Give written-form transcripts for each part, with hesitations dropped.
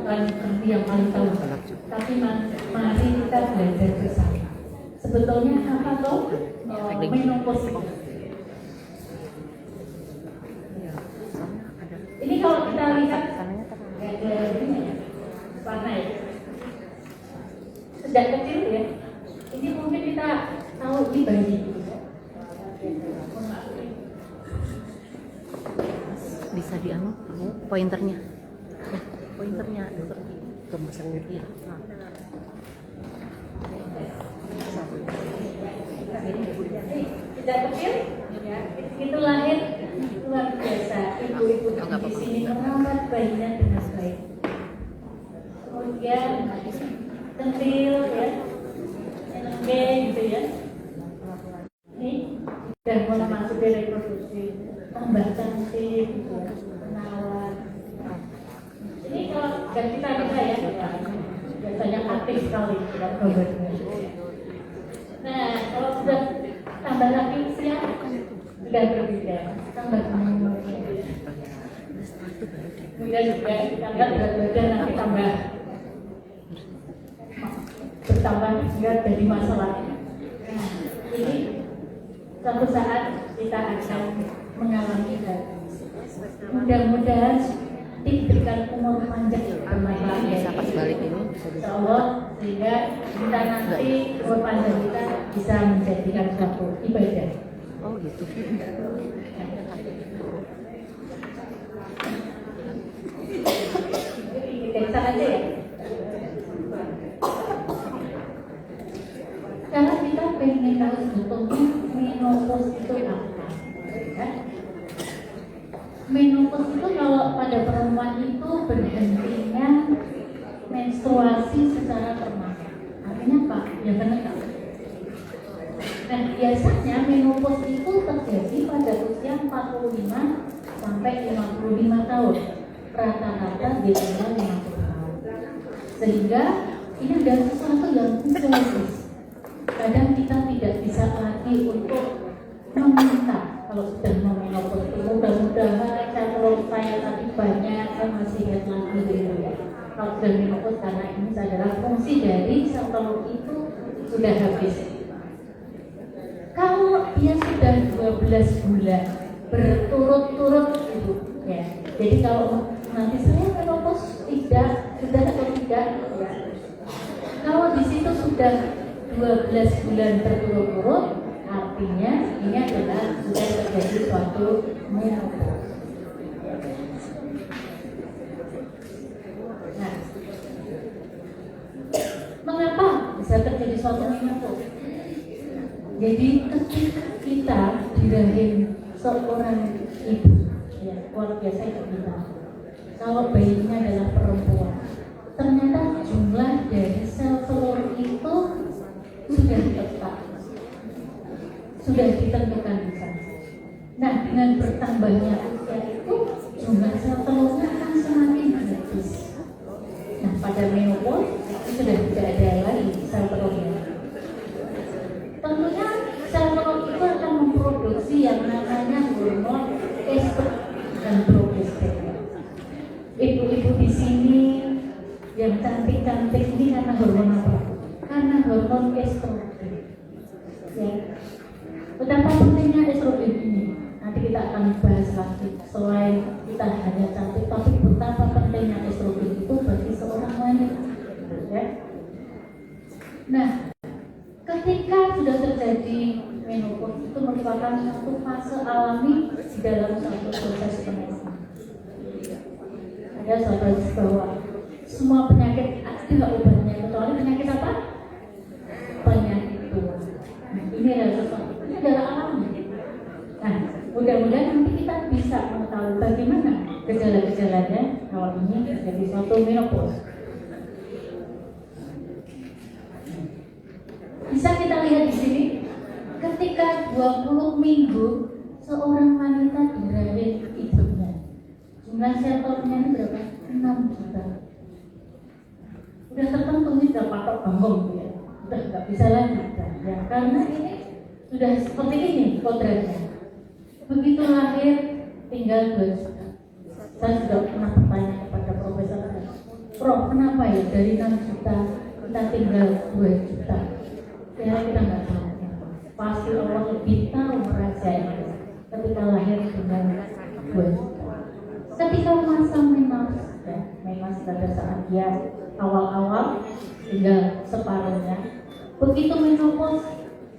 bukan ahli yang paling tahu, tapi mari kita belajar bersama. Sebetulnya apa tuh menopause? Ini kalau kita lihat warna ya, sejak kecil ya, ini mungkin kita tahu di bayi. Bisa dianu pointernya kemasang lagi. Sejak kecil ya, itu lahir luar biasa. Ibu-ibu di sini merawat bayinya dengan baik. Kemudian centil ya, NMB gitu ya. Ini dan mulai masuk di reproduksi, tambah cantik, gitu ya, menawan. Ini kalau ganti tadi saya biasanya aktif sekali tidak gambarnya. Nah, kalau sudah tambah lagi usia sudah berbeda, tambah kemudian juga tambah berat badan nanti tambah bertambah juga jadi masalah. Nah, ini suatu saat kita akan mengalami hal. Mudah-mudahan diberikan umur panjang bermanfaat Bisa pas balik ini insya Allah, sehingga kita nanti umur panjang kita bisa menjadikan suatu ibadah. Oh gitu. Kita aja ya. Karena kita pengen tahu sebetulnya menopause itu apa. Ya. Menopause itu kalau pada perempuan itu berhentinya menstruasi secara permanen. Artinya apa? Ya benar. Nah, biasanya menopause itu terjadi pada usia 45 sampai 55 tahun. Rata-rata biasanya 50 tahun. Sehingga ini adalah sesuatu yang khusus. Kadang kita tidak bisa lagi untuk meminta kalau sudah mau menopause itu mudah-mudahan kalau saya tadi banyak saya masih ingat lagi gitu ya. Kalau sudah menopause karena ini adalah fungsi dari sel telur itu sudah habis. Kalau dia sudah 12 bulan berturut-turut itu ya. Jadi kalau nanti saya menopause sudah atau tidak ya. Kalau di situ sudah 12 bulan berturut-turut, artinya ini adalah sudah terjadi suatu menopause. Nah, mengapa bisa terjadi suatu menopause? Jadi ketika kita dirahim seorang ibu, ya luar biasa itu kita. Kalau bayinya adalah perempuan, ternyata jumlah dari sel telur itu sudah tetap, sudah ditentukan di sana. Nah, dengan bertambahnya usia itu, jumlah sel telurnya akan semakin habis. Nah, pada menopause itu sudah tidak ada lagi sel telurnya. Tentunya sel telur itu akan memproduksi yang namanya hormon estrogen dan progesteron. Ibu-ibu di sini yang cantik-cantik ini karena hormon apa? Karena hormon estrogen. Ya. Betapa pentingnya estrogen ini. Nanti kita akan bahas lagi. Selain kita hanya cantik, tapi betapa pentingnya estrogen itu bagi seorang wanita. Ya. Nah, ketika sudah terjadi menopause itu merupakan satu fase alami di dalam satu proses penyakit. Ada suatu bahwa semua penyakit ada obatnya, kecuali penyakit apa? Penyakit tua. Nah, ini adalah sesuatu, ini adalah alami. Nah, mudah-mudahan nanti kita bisa mengetahui bagaimana gejala-gejalanya kalau ini terjadi suatu menopause. Bisa kita lihat di sini, ketika 20 minggu seorang wanita dirahim ibunya, jumlah sel telurnya ini berapa? 6 juta. Udah tertentu ini sudah patok bangun ya, udah nggak bisa lagi ya, karena ini sudah seperti ini kodratnya. Begitu lahir tinggal 2 juta. Saya sudah pernah bertanya kepada Profesor Prof, kenapa ya dari 6 juta kita tinggal 2 juta? Ya kita nggak tahu. Pasti Allah lebih tahu merahasianya ketika lahir dengan 2 juta. Ketika masa menopause pada saat dia awal-awal tinggal separuhnya, begitu menopause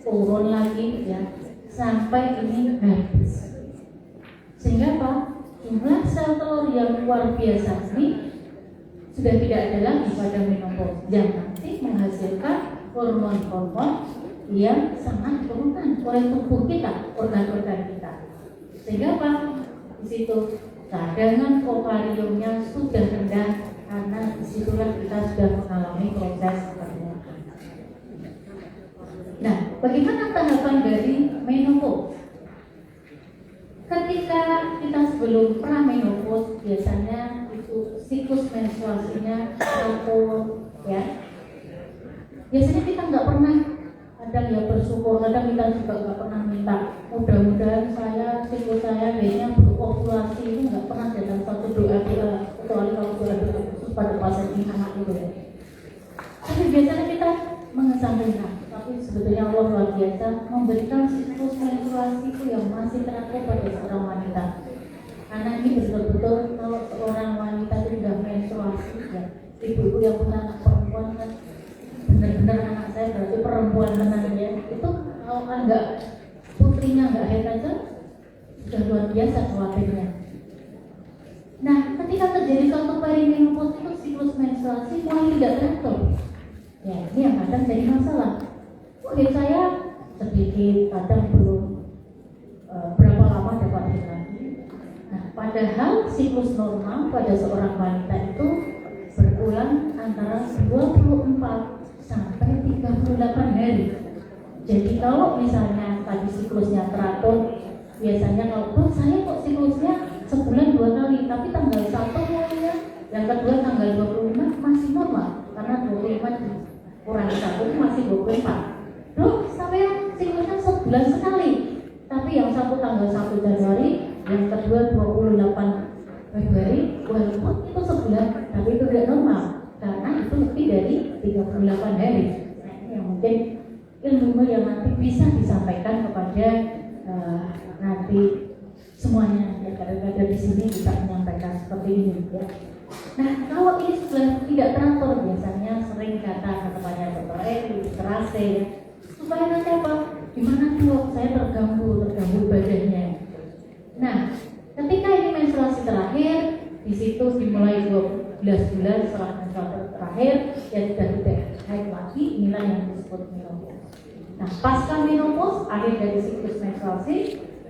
turun lagi ya sampai ini habis. Sehingga apa? Jumlah sel telur yang luar biasa ini sudah tidak ada lagi pada menopause yang nanti menghasilkan hormon-hormon yang sangat diperlukan oleh tubuh kita, organ-organ kita. Sehingga apa? Di situ cadangan ovariumnya sudah rendah karena disitulah kita sudah mengalami proses pernikahan. Nah, bagaimana tahapan dari menopause? Ketika kita sebelum pramenopause biasanya itu siklus menstruasinya atur, ya. Biasanya kita nggak pernah, kadang ya bersyukur, kadang kita juga nggak pernah minta mudah-mudahan siklus saya kayaknya berovulasi, itu nggak pernah dalam satu doa kecuali kalau doa khusus pada pasien ini anak itu ya. Tapi biasanya kita mengesampingkan, tapi sebetulnya Allah luar biasa memberikan siklus menstruasi itu yang masih teratur pada seorang wanita. Karena ini betul-betul kalau seorang wanita itu sudah menstruasi ya, ibu-ibu yang punya anak perempuan kan benar-benar anak saya berarti perempuan tenang ya. Itu kalau enggak putrinya enggak haid aja sudah luar biasa khawatirnya. Nah, ketika terjadi suatu perimenopause itu siklus menstruasi mulai tidak teratur. Ya, ini yang kadang jadi masalah. Haid saya sedikit, kadang belum berapa lama dapat haid lagi. Nah, padahal siklus normal pada seorang wanita itu berulang antara 24 sampai 38 hari. Jadi kalau misalnya tadi siklusnya teratur, biasanya kalau saya kok siklusnya sebulan 2 kali, tapi tanggal 1 mulainya, yang kedua tanggal 25 masih normal, karena 25 kurang 1 masih 24. Loh, sampai yang siklusnya sebulan sekali, tapi yang satu tanggal 1 Januari, yang kedua 28 Februari, walaupun itu sebulan, tapi itu tidak normal karena itu lebih dari 38 hari. Nah, ini yang mungkin ilmu yang nanti bisa disampaikan kepada nanti semuanya ya, kadang-kadang di sini bisa menyampaikan seperti ini ya. Nah, kalau ini sudah tidak teratur, biasanya sering datang kepada dokter terase ya, supaya nanti apa? Gimana tuh saya terganggu badannya. Nah, ketika ini menstruasi terakhir, di situ dimulai 12 bulan setelah menstruasi terakhir, ya sudah tidak haid lagi, inilah yang disebut menopause. Nah, pasca menopause, akhir dari siklus menstruasi,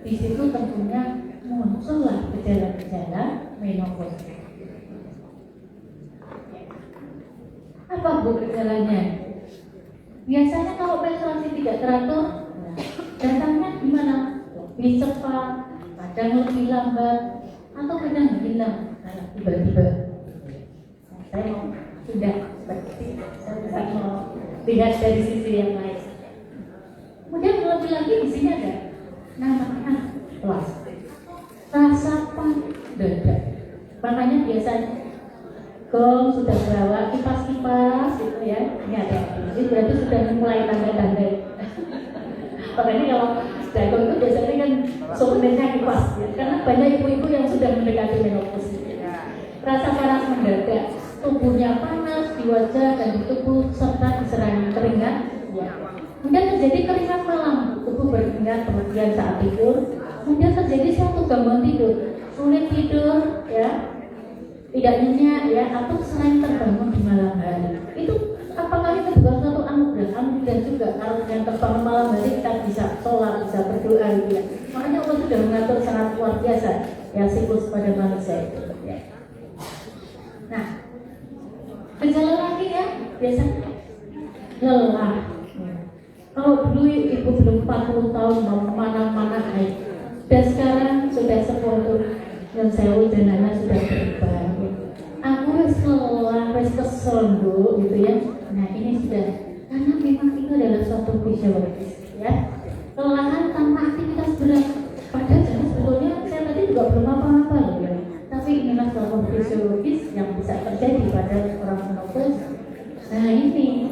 di situ tentunya muncullah gejala-gejala menopause. Apa bu gejalanya? Biasanya kalau menstruasi tidak teratur, datangnya gimana? Lebih cepat, kadang lebih lambat, atau kadang hilang tiba-tiba. Nah, saya mau sudah saya tidak mau lihat dari sisi yang lain. Kemudian lebih lagi di sini ada namanya kelas rasapan dada. Makanya biasanya kalau sudah bawa kipas-kipas gitu ya, ini ada. Ini berarti sudah mulai tanda-tanda. Makanya kalau dagang itu biasanya kan souvenirnya kipas ya, karena banyak ibu-ibu yang sudah mendekati menopause. Rasa panas mendadak, tubuhnya panas di wajah dan di tubuh serta diserang keringat. Ya. Kemudian terjadi keringat malam, tubuh berkeringat kemudian saat tidur. Kemudian terjadi suatu gangguan tidur, sulit tidur, ya, tidak nyenyak, ya, atau sering terbangun di malam hari. Itu apakah itu bukan suatu anugerah? Anugerah juga kalau yang terbangun malam hari kita bisa sholat, bisa berdoa gitu ya. Makanya Allah sudah mengatur sangat luar biasa ya siklus pada manusia itu. Ya. Nah, gejala lagi ya biasanya lelah. Kalau dulu ibu belum 40 tahun mau mana-mana haid, dan sekarang sudah 10 dan sewu dan anak sudah berubah. Aku harus lelah, harus kesel dulu gitu ya. Nah ini sudah, karena memang itu adalah suatu fisiologis ya. Kelelahan tanpa aktivitas berat. Padahal sebetulnya saya tadi juga belum apa-apa loh ya. Tapi inilah suatu fisiologis yang bisa terjadi pada orang terus. Nah ini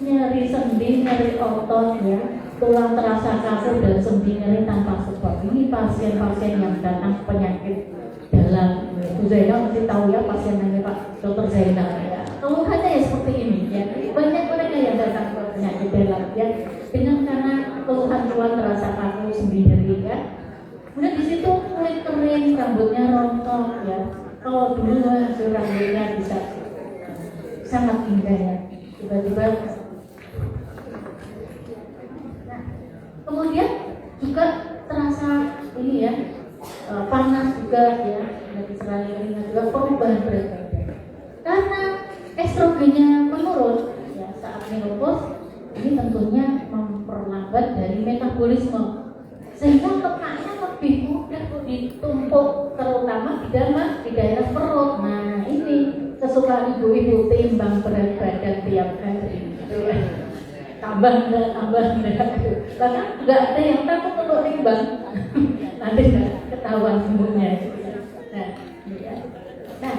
nyeri sendi, nyeri otot ya, tulang terasa kaku dan sendi nyeri tanpa sebab. Ini pasien-pasien yang datang penyakit dalam. Bu Zainal mesti tahu ya pasien yang Pak Dokter Zainal ya. Keluhannya ya seperti ini ya. Banyak mereka yang datang ke penyakit dalam ya, dengan karena keluhan tulang terasa kaku, sendi nyeri ya. Kemudian di situ kulit kering, rambutnya rontok ya. Kalau dulu rambutnya bisa sangat indah ya, tiba-tiba. Nah, kemudian juga terasa ini ya, panas juga ya, dari serang keringat juga, perubahan berat badan. Karena estrogennya menurun ya saat menopause, ini tentunya memperlambat dari metabolisme, sehingga lemaknya lebih mudah ditumpuk, terutama di daerah perut. Nah ini kesukaan ibu-ibu, timbang berat badan tiap hari tambah enggak karena nggak ada yang takut untuk timbang nanti nggak ketahuan sembuhnya. Nah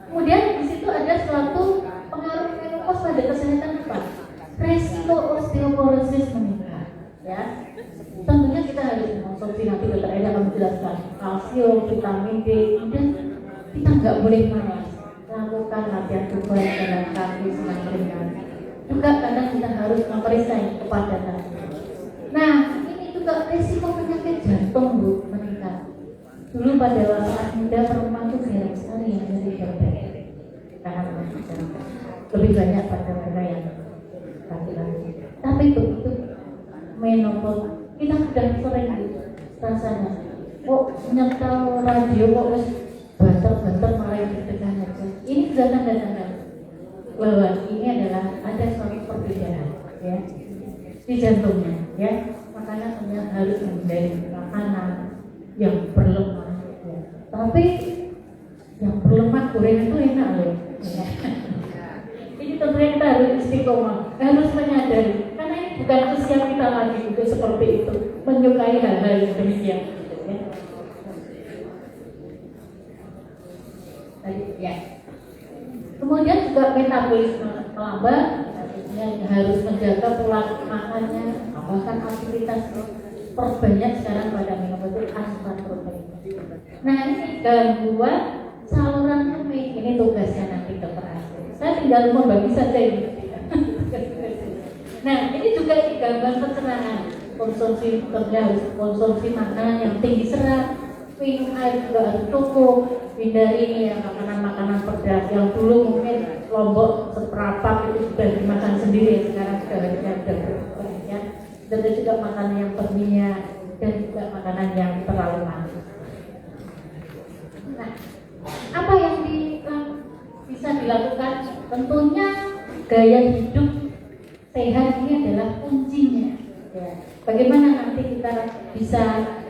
kemudian di situ ada suatu pengaruh menopause pada kesehatan apa? Resiko osteoporosis meningkat ya. Tentunya kita harus mengkonsumsi, nanti dokter Eda akan menjelaskan kalsium, vitamin D, dan kita nggak boleh malas. Lakukan latihan tubuh jalan kaki, senam ringan. Juga kadang kita harus memeriksa kepadatan. Nah, ini juga risiko penyakit jantung Bu meningkat. Dulu pada saat muda perempuan itu jarang sekali yang jadi diabetes. Karena lebih banyak pada mereka yang laki-laki. Tapi begitu menopause kita sudah sering rasanya. Kok nyetel radio kok banter-banter malah deg-degan aja. Ini tanda-tanda bahwa ini adalah ada suatu perbedaan ya di jantungnya ya. Makanya sebenarnya harus menghindari makanan yang berlemak ya. Tapi yang berlemak goreng itu enak loh ya. Ini tentunya kita harus istiqomah, harus menyadari karena ini bukan usia kita lagi untuk seperti itu, menyukai hal-hal yang demikian ya. Ya. Kemudian juga metabolisme melambat, artinya harus menjaga pola makannya, bahkan aktivitas perbanyak sekarang pada menopause asupan protein. Nah ini gangguan saluran kemih, ini tugasnya nanti dokter Asri. Saya tinggal membagi saja ini. Nah ini juga gangguan pencernaan, konsumsi kerja harus konsumsi makanan yang tinggi serat, minum air juga harus cukup. Hindari yang makanan-makanan pedas yang dulu mungkin lombok seperempat itu sudah dimakan sendiri, sekarang sudah berkurang ya. Dan juga makanan yang berminyak dan juga makanan yang terlalu manis. Nah, apa yang bisa dilakukan? Tentunya gaya hidup sehat ini adalah kuncinya. Ya. Bagaimana nanti kita bisa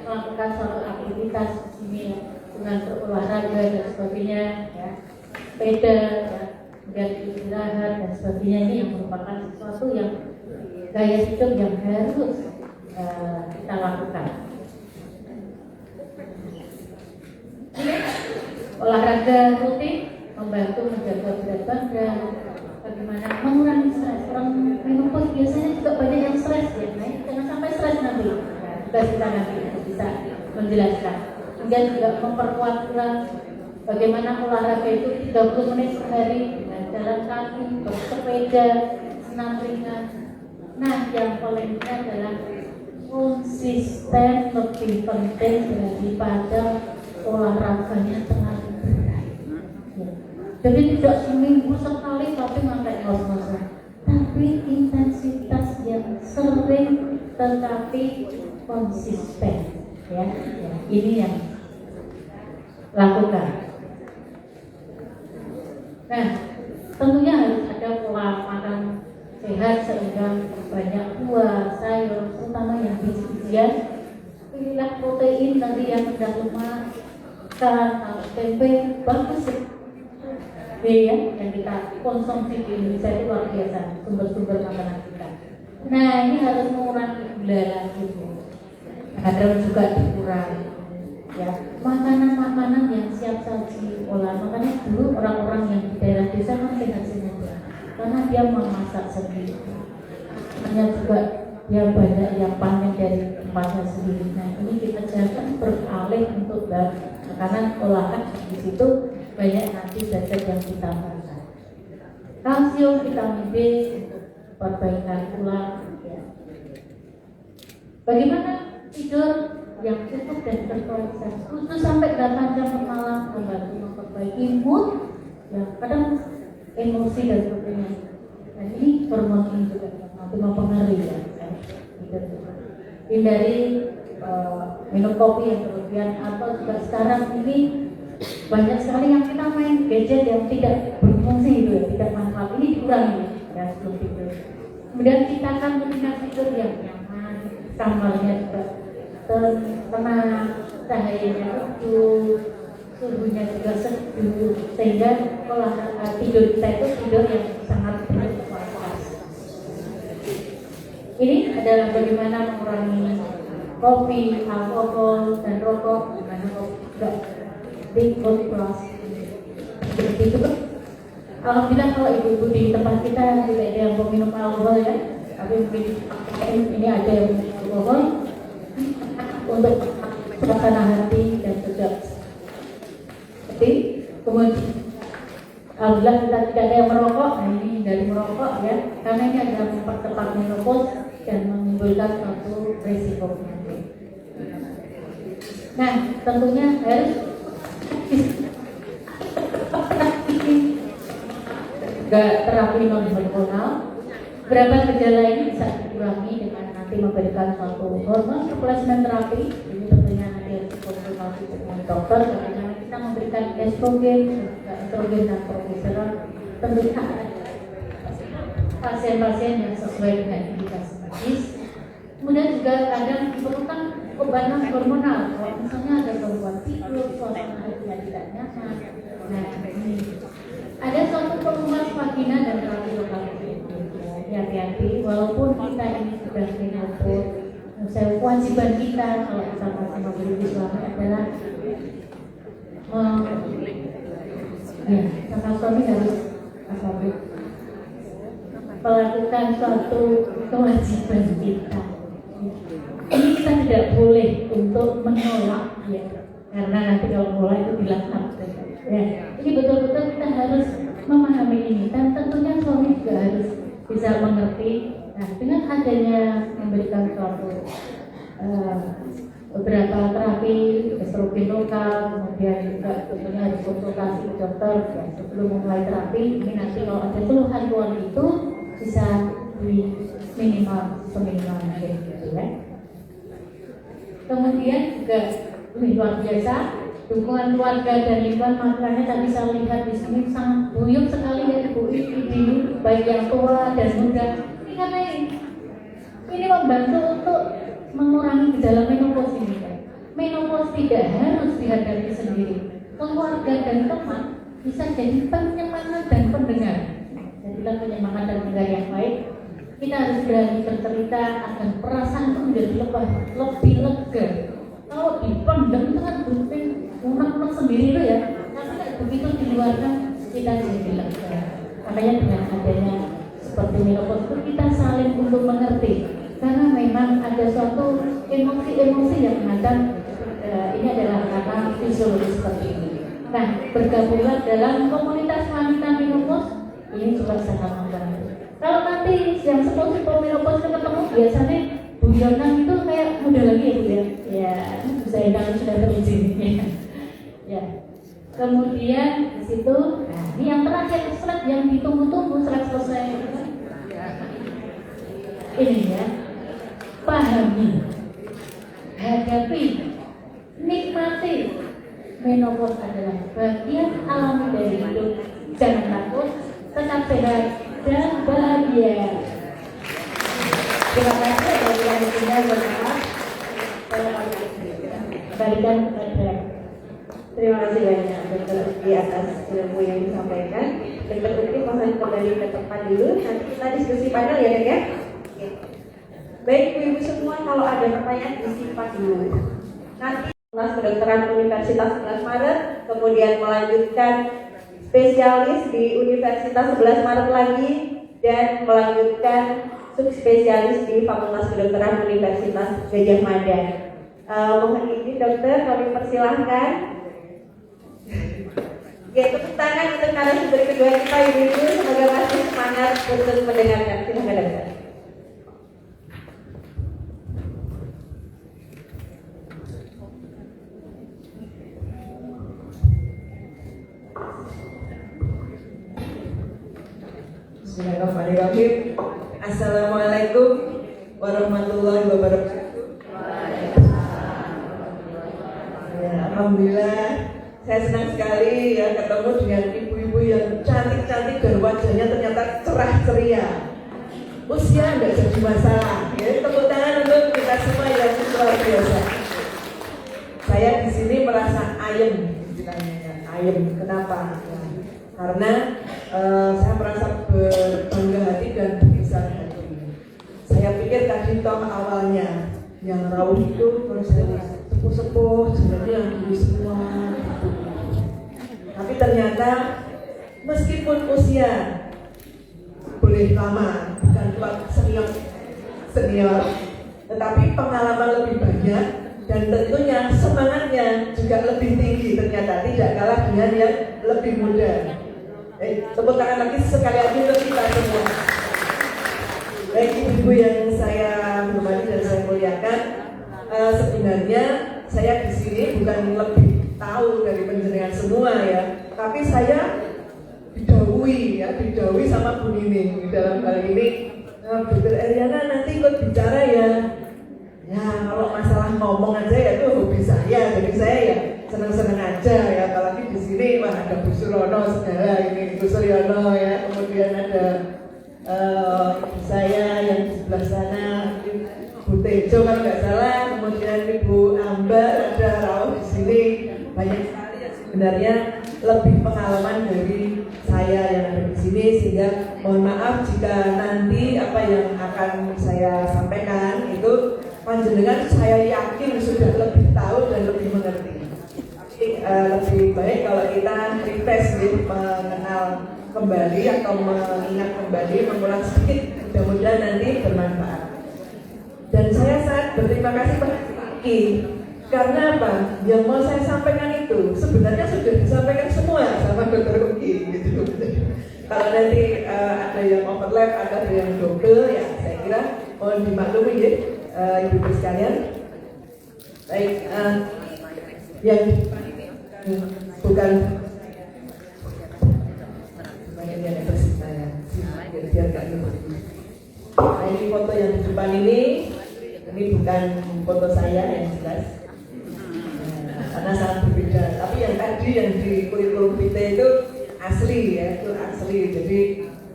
melakukan suatu aktivitas ini dengan berolahraga dan sebagainya, ya, sepeda, ya, kemudian istirahat dan sebagainya, ini yang merupakan sesuatu yang gaya hidup yang harus kita lakukan. Olahraga rutin membantu menjaga berat badan, bagaimana mengurangi stres. Orang menopause biasanya juga banyak yang stres ya, nah, jangan sampai stres nanti. Nah, juga kita nanti bisa menjelaskan. Kemudian juga memperkuat tulang, bagaimana olahraga itu 30 menit sehari dengan jalan kaki, bersepeda, senam ringan. Nah, yang paling penting adalah konsisten lebih penting daripada olahraganya terlalu berat. Jadi tidak seminggu sekali tapi sampai ngos-ngosan, tapi intensitas yang sering tetapi konsisten. Ya, ini yang lakukan. Nah, tentunya harus ada pola makan sehat sehingga banyak buah, sayur, terutama yang biji-bijian. Pilihlah protein tadi yang rendah lemak, ikan, tempe, bagus ya, yang kita konsumsi di Indonesia itu luar biasa sumber-sumber makanan kita. Nah, ini harus mengurangi gula lagi, kadang juga dikurangi. Ya, makanan-makanan yang siap saji olah, makanya dulu orang-orang yang di daerah desa kan sehat-sehat. dia memasak sendiri. Hanya juga dia banyak yang panen dari tempatnya sendiri. Nah ini kita jangan beralih untuk makanan olahan di situ banyak nanti zat yang ditambahkan. Kalsium, vitamin B untuk perbaikan tulang. Ya. Bagaimana tidur yang cukup dan terkualitas 7 sampai 8 jam per malam membantu memperbaiki mood, ya kadang emosi dan sebagainya. Nah ini hormon ini juga nanti mempengaruhi ya. Hindari minum kopi yang berlebihan atau juga sekarang ini banyak sekali yang kita main gadget yang tidak berfungsi itu ya, tidak manfaat, ini dikurangi ya sebelum tidur. Kemudian kita akan mendengar tidur yang nyaman, kamarnya juga tenang, cahayanya redup, suhunya juga sejuk, sehingga pola tidur kita itu tidur yang sangat berkualitas. Ini adalah bagaimana mengurangi kopi, alkohol, dan rokok, bagaimana tidak big old plus. Seperti itu. Alhamdulillah kalau ibu-ibu di tempat kita tidak ada yang meminum alkohol ya, tapi mungkin ini ada yang minum alkohol untuk suasana hati dan juga seperti kemudian alhamdulillah kita tidak ada yang merokok. Nah ini dari merokok ya, karena ini adalah mempercepat menopause dan menimbulkan suatu resiko penyakit. Nah tentunya harus terapi non-hormonal. Berapa gejala ini bisa dikurangi dengan nanti memberikan suatu hormon replacement terapi. Ini tentunya nanti harus konsultasi dengan dokter karena kita memberikan estrogen dan progesteron. Tentunya pasien-pasien yang sesuai dengan indikasi medis. Kemudian juga kadang diperlukan obat hormonal. Kalau misalnya ada gangguan tidur, suasana hati yang tidak nyaman. Nah ini ada suatu pelumas vagina dan terapi lokal. Hati-hati, walaupun kita ini sudah menopause, kewajiban kita kalau kita masih memiliki suami adalah sang suami harus melakukan suatu kewajiban kita. Ini kita tidak boleh untuk menolak ya, karena nanti kalau mulai itu dilaknat. Ya, ini betul-betul kita harus memahami ini dan tentunya suami juga harus bisa mengerti. Nah, dengan adanya memberikan suatu beberapa terapi estrogen lokal, kemudian juga tentunya harus konsultasi ke dokter ya, sebelum memulai terapi. Ini nanti kalau ada keluhan itu bisa di minimal mungkin gitu ya. Kemudian juga luar biasa dukungan keluarga dan lingkungan makanannya tadi saya lihat di sini sangat guyup sekali ya ibu ini baik yang tua dan muda. Ini karena ini membantu untuk mengurangi gejala menopause ini. Menopause tidak harus dihadapi sendiri. Keluarga dan teman bisa jadi penyemangat dan pendengar. Jadilah penyemangat dan pendengar yang baik. Kita harus berani bercerita agar perasaan itu menjadi lebih lega. Kalau dipendam itu kan mungkin unek-unek sendiri itu ya, tapi begitu diluarkan kita jadi lega. Makanya dengan adanya seperti menopause itu kita saling untuk mengerti, karena memang ada suatu emosi-emosi yang menghadang. Ini adalah karena fisiologi seperti ini. Nah, bergabunglah dalam komunitas wanita menopause ini juga sangat membantu. Kalau nanti yang sepupu menopause ketemu biasanya guyonan itu kayak muda lagi ya Bu ya. Ya, bisa enak sudah terizin ya. Ya. Kemudian di situ, nah ini yang terakhir slide yang ditunggu-tunggu slide selesai. Ini ya. Pahami, hadapi, nikmati. Menopause adalah bagian alami dari hidup. Jangan takut, tetap sehat dan bahagia. Terima kasih dari yang sudah bermaaf. Kembalikan kepada. Terima kasih banyak Dr. Uki atas ilmu yang disampaikan. Dr. Uki mohon kembali ke tempat dulu. Nanti kita diskusi panel ya, ya. Baik ibu-ibu semua, kalau ada pertanyaan disimpan dulu. Nanti kelas kedokteran Universitas 11 Maret, kemudian melanjutkan spesialis di Universitas 11 Maret lagi. dan melanjutkan subspesialis di Fakultas Kedokteran Universitas Gadjah Mada. Mohon izin dokter, kami persilahkan. Ya, tepuk tangan untuk narasumber kedua kita Ibu-ibu, semoga masih semangat untuk mendengarkan. Silakan dokter. Bismillahirrahmanirrahim. Assalamualaikum warahmatullahi wabarakatuh. Ya, alhamdulillah, saya senang sekali ya ketemu dengan ibu-ibu yang cantik-cantik dan wajahnya ternyata cerah ceria. Usia tidak jadi masalah. Ya, tepuk tangan untuk kita semua yang luar biasa. Saya di sini merasa ayem, istilahnya ayem. Kenapa? Ya, karena saya merasa berbangga hati dan berbesar hati. Saya pikir tadi toh awalnya yang rawuh itu sepuh-sepuh, sebenarnya dulu semua. Tapi ternyata meskipun usia boleh lama, bukan tua senior, tetapi pengalaman lebih banyak dan tentunya semangatnya juga lebih tinggi ternyata, tidak kalah dengan yang lebih muda. Tepuk tangan lagi sekali lagi untuk kita semua. Baik ibu-ibu yang saya hormati dan saya muliakan, sebenarnya saya di sini bukan lebih tahu dari penjenengan semua ya, tapi saya didahului sama Bu Nining dalam hal ini. Dokter Eriana nanti ikut bicara ya. Ya kalau masalah ngomong aja ya itu hobi saya, jadi saya ya senang-senang aja ya, apalagi di sini wah ada Bu Surono segala ini, Bu Suryono ya, kemudian ada saya yang di sebelah sana, Bu Tejo kalau nggak salah, kemudian Ibu Ambar, ada Raul di sini, banyak sekali yang sebenarnya lebih pengalaman dari saya yang ada di sini, sehingga mohon maaf jika nanti apa yang akan saya sampaikan itu panjenengan saya yakin sudah lebih tahu dan lebih mengerti. Lebih baik kalau kita refresh mengenal kembali atau mengingat kembali, mengulang sedikit, mudah-mudahan nanti bermanfaat. Dan saya sangat berterima kasih pada Ki, karena apa? Yang mau saya sampaikan itu sebenarnya sudah disampaikan semua sama Dr. Uki gitu. Kalau nanti ada yang overlap, ada yang double, ya saya kira mohon dimaklumi ya ibu-ibu sekalian. Baik, yang bukan ini foto yang di depan ini bukan foto saya yang jelas, karena sangat berbeda. Tapi yang tadi yang di kurikulum kita itu asli ya, itu asli. Jadi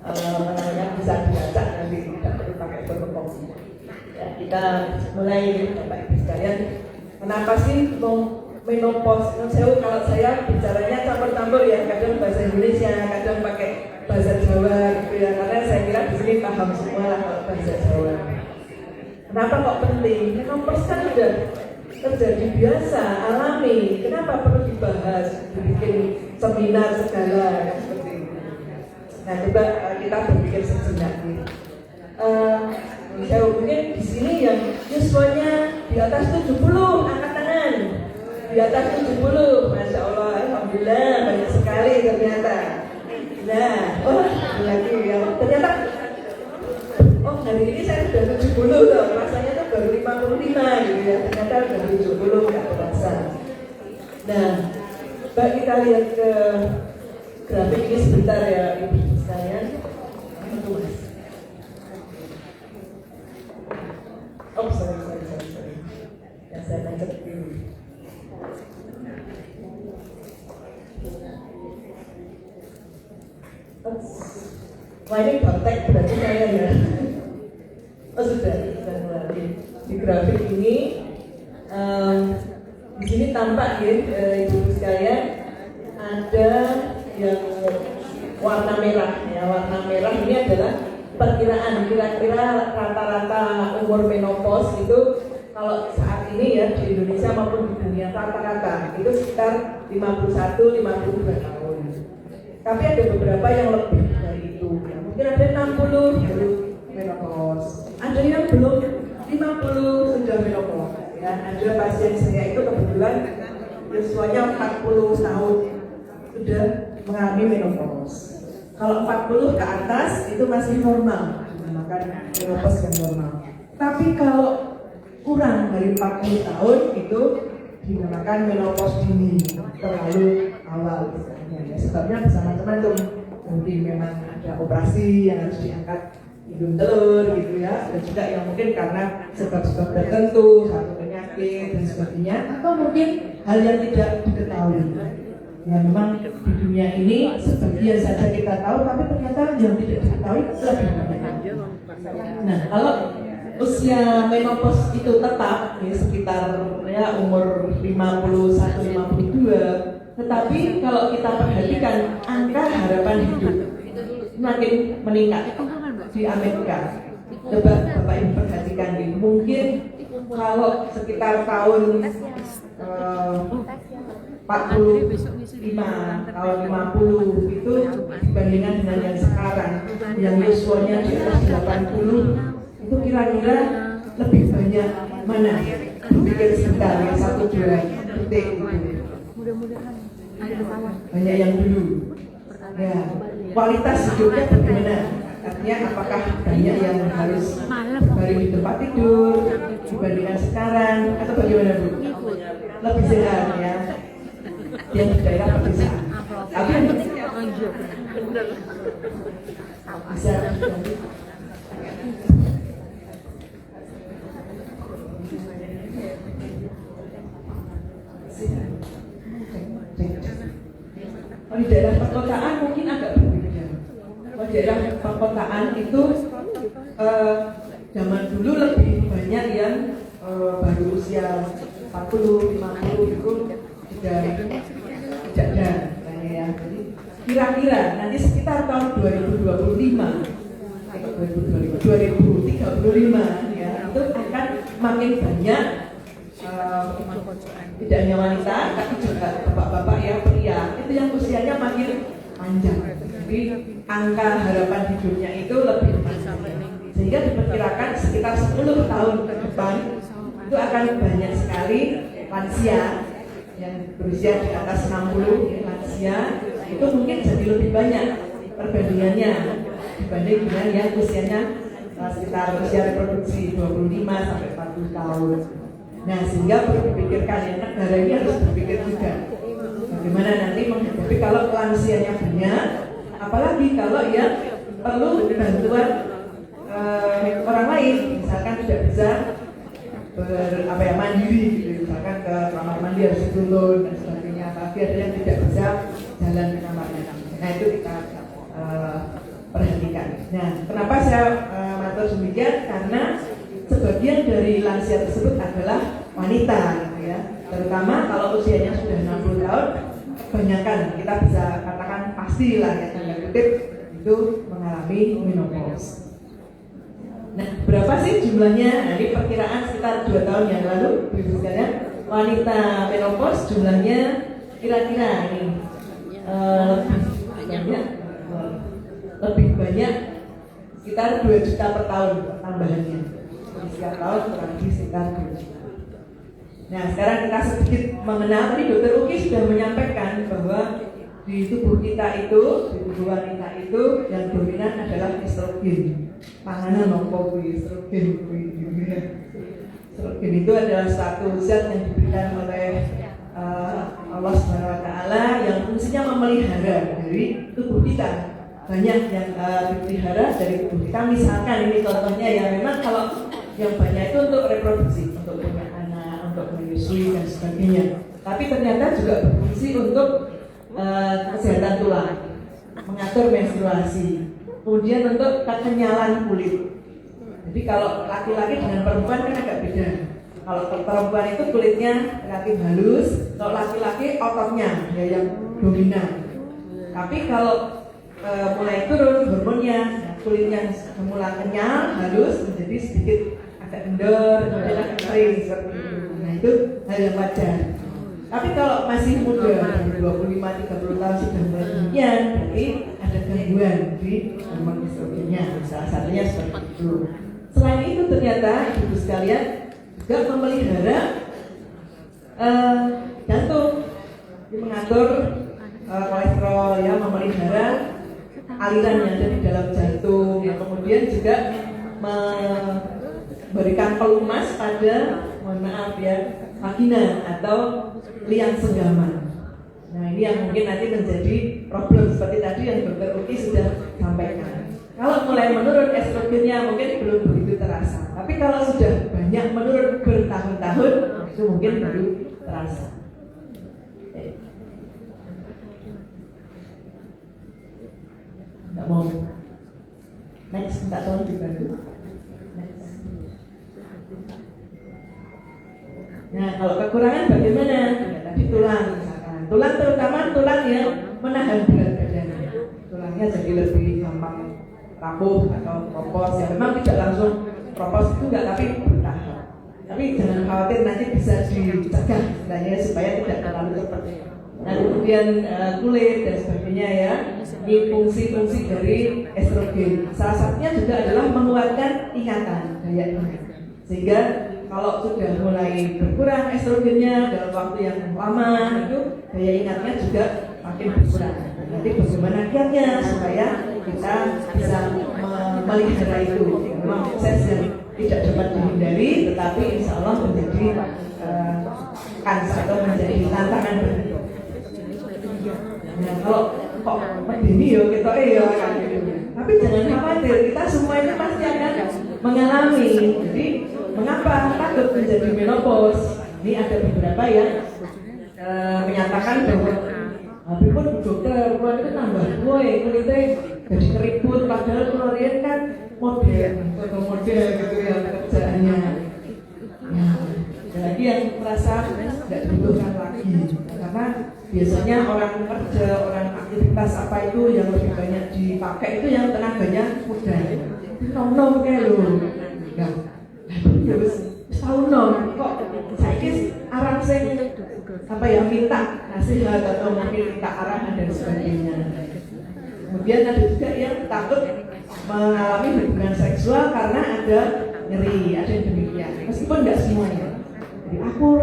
namanya bisa dilacak nanti, tidak perlu pakai fotokopi. Ya, kita mulai Bapak Ibu sekalian. Kenapa sih mau menopause? Kalau saya bicaranya campur-campur ya, kadang bahasa Indonesia, kadang pakai bahasa Jawa gitu ya, karena saya kira di sini paham semua lah kalau bahasa Jawa. Kenapa kok penting? Menopause kan sudah terjadi biasa, alami. Kenapa perlu dibahas, dibikin seminar segala ya, seperti itu? Nah, coba kita berpikir sejenak nih. Saya mungkin di sini yang yuswanya di atas 70, angkat tangan. Di atas 70, Masya Allah, Alhamdulillah, banyak sekali ternyata. Nah, lagi yang ternyata, hari ini saya sudah 70 loh, rasanya tuh baru 55 gitu ya, ternyata sudah 70, nggak terasa. Nah, coba kita lihat ke grafik ini sebentar ya, ibu sekalian. Sorry. Ya, saya baca dulu. Wah ini kontak berarti saya ya. Sudah mulai di grafik ini. Di sini tampak ya, ibu sekalian, ada yang warna merah ya. Warna merah ini adalah perkiraan kira-kira rata-rata umur menopause itu kalau saat ini ya di Indonesia maupun di dunia rata-rata itu sekitar 51-52 tahun. Tapi ada beberapa yang lebih dari itu ya. Mungkin ada 60, Dan ada pasien saya itu kebetulan usianya 40 tahun sudah mengalami menopause. Kalau 40 ke atas itu masih normal, dinamakan menopause yang normal. Tapi kalau kurang dari 40 tahun itu dinamakan menopause dini, terlalu awal misalnya. Ya, sebabnya bisa macam-macam. Mungkin memang ada operasi yang harus diangkat hidung telur gitu ya, dan juga yang mungkin karena sebab-sebab tertentu, satu penyakit dan sebagainya, atau mungkin hal yang tidak diketahui. Ya memang di dunia ini sebagian saja kita tahu, tapi ternyata yang tidak diketahui lebih banyak. Nah, kalau usia menopause itu tetap ya, sekitar ya umur 51-52, tetapi kalau kita perhatikan angka harapan hidup semakin meningkat di Amerika. Coba Bapak Ibu perhatikan nih, mungkin kalau sekitar tahun 45, tahun 50 itu dibandingkan dengan yang sekarang yang usianya di atas 80, itu kira-kira lebih banyak mana? Pikir sebentar ya, 1-2 detik gitu. Banyak yang dulu. Ya, kualitas hidupnya bagaimana? Artinya apakah banyak yang harus baring di tempat tidur dibandingkan sekarang atau bagaimana Bu? Lebih sehat ya, yang di daerah pedesaan. Tapi bisa di daerah perkotaan mungkin agak berbeda. Di daerah perkotaan itu zaman dulu lebih banyak yang baru usia 40, 50 itu tidak ada ya. Jadi kira-kira nanti sekitar tahun 2025 atau 2035 ya, itu akan makin banyak tidak hanya wanita tapi juga bapak-bapak ya, pria itu yang usianya makin panjang. Jadi angka harapan hidupnya itu lebih panjang, sehingga diperkirakan sekitar 10 tahun ke depan itu akan banyak sekali lansia yang berusia di atas 60 ya, lansia itu mungkin jadi lebih banyak perbandingannya dibanding dengan yang usianya sekitar usia reproduksi 25 sampai 40 tahun. Nah, sehingga perlu dipikirkan ya, negara ini harus berpikir juga bagaimana nanti menghadapi kalau lansianya banyak, apalagi kalau ya perlu bantuan orang lain, misalkan tidak bisa mandiri gitu, misalkan ke kamar mandi harus turun dan sebagainya, tapi ada yang tidak bisa jalan ke kamarnya. Nah, itu kita perhatikan. Nah, kenapa saya matur demikian? Karena sebagian dari lansia tersebut adalah wanita gitu ya. Terutama kalau usianya sudah 60 tahun, kebanyakan kita bisa katakan pasti lah ya, tanda kutip itu mengalami menopause. Nah, berapa sih jumlahnya? Nah, ini perkiraan sekitar 2 tahun yang lalu, Ibu sekalian, wanita menopause jumlahnya kira-kira ini lebih banyak sekitar 2 juta per tahun tambahannya. Setiap tahun kurang lebih sekitar 2 juta. Nah, sekarang kita sedikit mengenal, ini Dr. Uki sudah menyampaikan bahwa di tubuh kita itu, di tubuh wanita itu yang dominan adalah estrogen. Panganan nopo estrogen. Estrogen itu adalah satu zat yang diberikan oleh Allah SWT yang fungsinya memelihara dari tubuh kita. Banyak yang dipelihara dari tubuh kita. Misalkan ini contohnya ya, memang kalau yang banyak itu untuk reproduksi, untuk punya anak, untuk menyusui dan sebagainya. Tapi ternyata juga berfungsi untuk kesehatan tulang, mengatur menstruasi, kemudian untuk kekenyalan kulit. Jadi kalau laki-laki dengan perempuan kan agak beda. Kalau perempuan itu kulitnya relatif halus, kalau laki-laki ototnya ya yang dominan. Tapi kalau mulai turun hormonnya, kulitnya semula kenyal, halus, menjadi sedikit agak kendor, kemudian agak kering seperti itu. Nah, itu hal yang wajar. Tapi kalau masih muda, 25-30 tahun sudah mulai demikian, berarti ada gangguan di hormon estrogennya. Salah satunya seperti itu. Selain itu ternyata ibu sekalian juga memelihara jantung, ini mengatur kolesterol ya, memelihara aliran yang ada di dalam jantung. Ya, kemudian juga memberikan pelumas pada, mohon maaf ya, vagina atau liang senggama. Nah, ini yang mungkin nanti menjadi problem seperti tadi yang Dr. Uki sudah sampaikan. Kalau mulai menurun estrogennya mungkin belum begitu terasa, tapi kalau sudah banyak menurun bertahun-tahun itu mungkin baru terasa. Nggak mau. Next, minta tolong dibantu. Next. Nah, kalau kekurangan bagaimana? Ya, tadi tulang misalkan. Tulang terutama tulang yang menahan berat badan. Tulangnya jadi lebih gampang rapuh atau kropos. Ya memang tidak langsung kropos itu enggak, tapi bertahap. Tapi jangan khawatir, nanti bisa dicegah istilahnya supaya tidak terlalu cepat. Nah, kemudian kulit dan sebagainya ya. Ini fungsi-fungsi dari estrogen. Salah satunya juga adalah menguatkan ingatan, daya ingat. Sehingga kalau sudah mulai berkurang estrogennya dalam waktu yang lama, itu daya ingatnya juga makin berkurang. Nanti bagaimana kiatnya supaya kita bisa memelihara itu. Memang proses yang tidak dapat dihindari, tetapi insya Allah menjadi kans atau menjadi tantangan berikut. Nah, kalau kok begini ya kita kan gitu. Tapi jangan khawatir, kita semua itu pasti akan mengalami. Jadi mengapa takut menjadi menopause? Ini ada beberapa yang menyatakan bahwa tapi pun dokter, keluar itu nambah kulitnya jadi keriput, padahal keluarnya kan modern atau model gitu ya kerjaannya. Nah, lagi yang merasa tidak dibutuhkan lagi, karena biasanya orang kerja, orang aktivitas apa itu yang lebih banyak dipakai itu yang tenaganya muda. Nom-nom kayak lo, ya, ya tahu nom kok saya arang sing apa ya minta nasihat atau mungkin minta arahan dan sebagainya. Kemudian ada juga yang takut mengalami hubungan seksual karena ada nyeri, ada yang demikian. Meskipun tidak semuanya. Jadi aku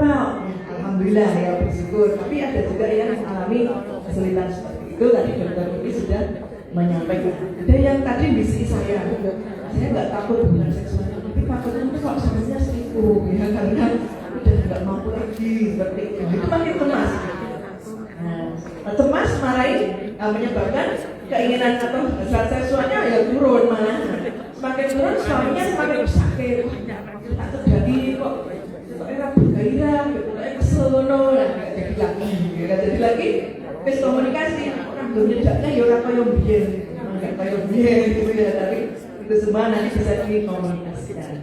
alhamdulillah ya bersyukur. Tapi ada juga yang mengalami kesulitan seperti itu. Tadi dokter ini sudah menyampaikan. Ada yang tadi bisi saya nggak takut hubungan seksual, tapi takutnya itu kok sebenarnya selingkuh ya, karena udah nggak mampu lagi seperti itu. Itu makin cemas. Nah, cemas marahin menyebabkan keinginan atau hasrat seksualnya ya turun malah. Semakin turun suaminya semakin sakit. Tak terjadi kok bergairah, keselono, nggak jadi lagi. Nggak jadi lagi. Terus komunikasi orang bernyedaknya ya orang kaya biyen, nggak kaya biyen gitu ya. Tapi itu semua nanti bisa dikomunikasikan.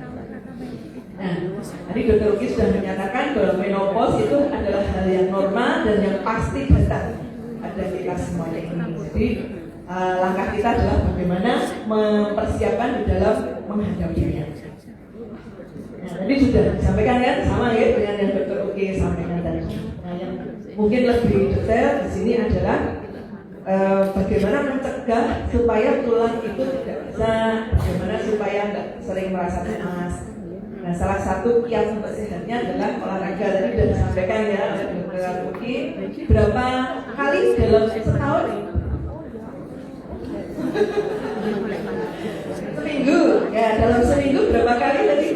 Nah, tadi Dr. Uki sudah menyatakan bahwa menopause itu adalah hal yang normal dan yang pasti datang pada kita semuanya ini. Jadi langkah kita adalah bagaimana mempersiapkan di dalam menghadapinya. Nah, tadi sudah disampaikan kan sama ya dengan yang Dr. Uki sampaikan tadi. Nah, yang mungkin lebih detail di sini adalah bagaimana mencegah supaya tulang itu tidak bisa, bagaimana supaya nggak sering merasa cemas. Nah, salah satu kiat untuk sehatnya adalah olahraga. Tadi sudah disampaikan ya oleh Dr. Uki. Berapa kali dalam setahun? Seminggu. Ya, dalam seminggu berapa kali tadi?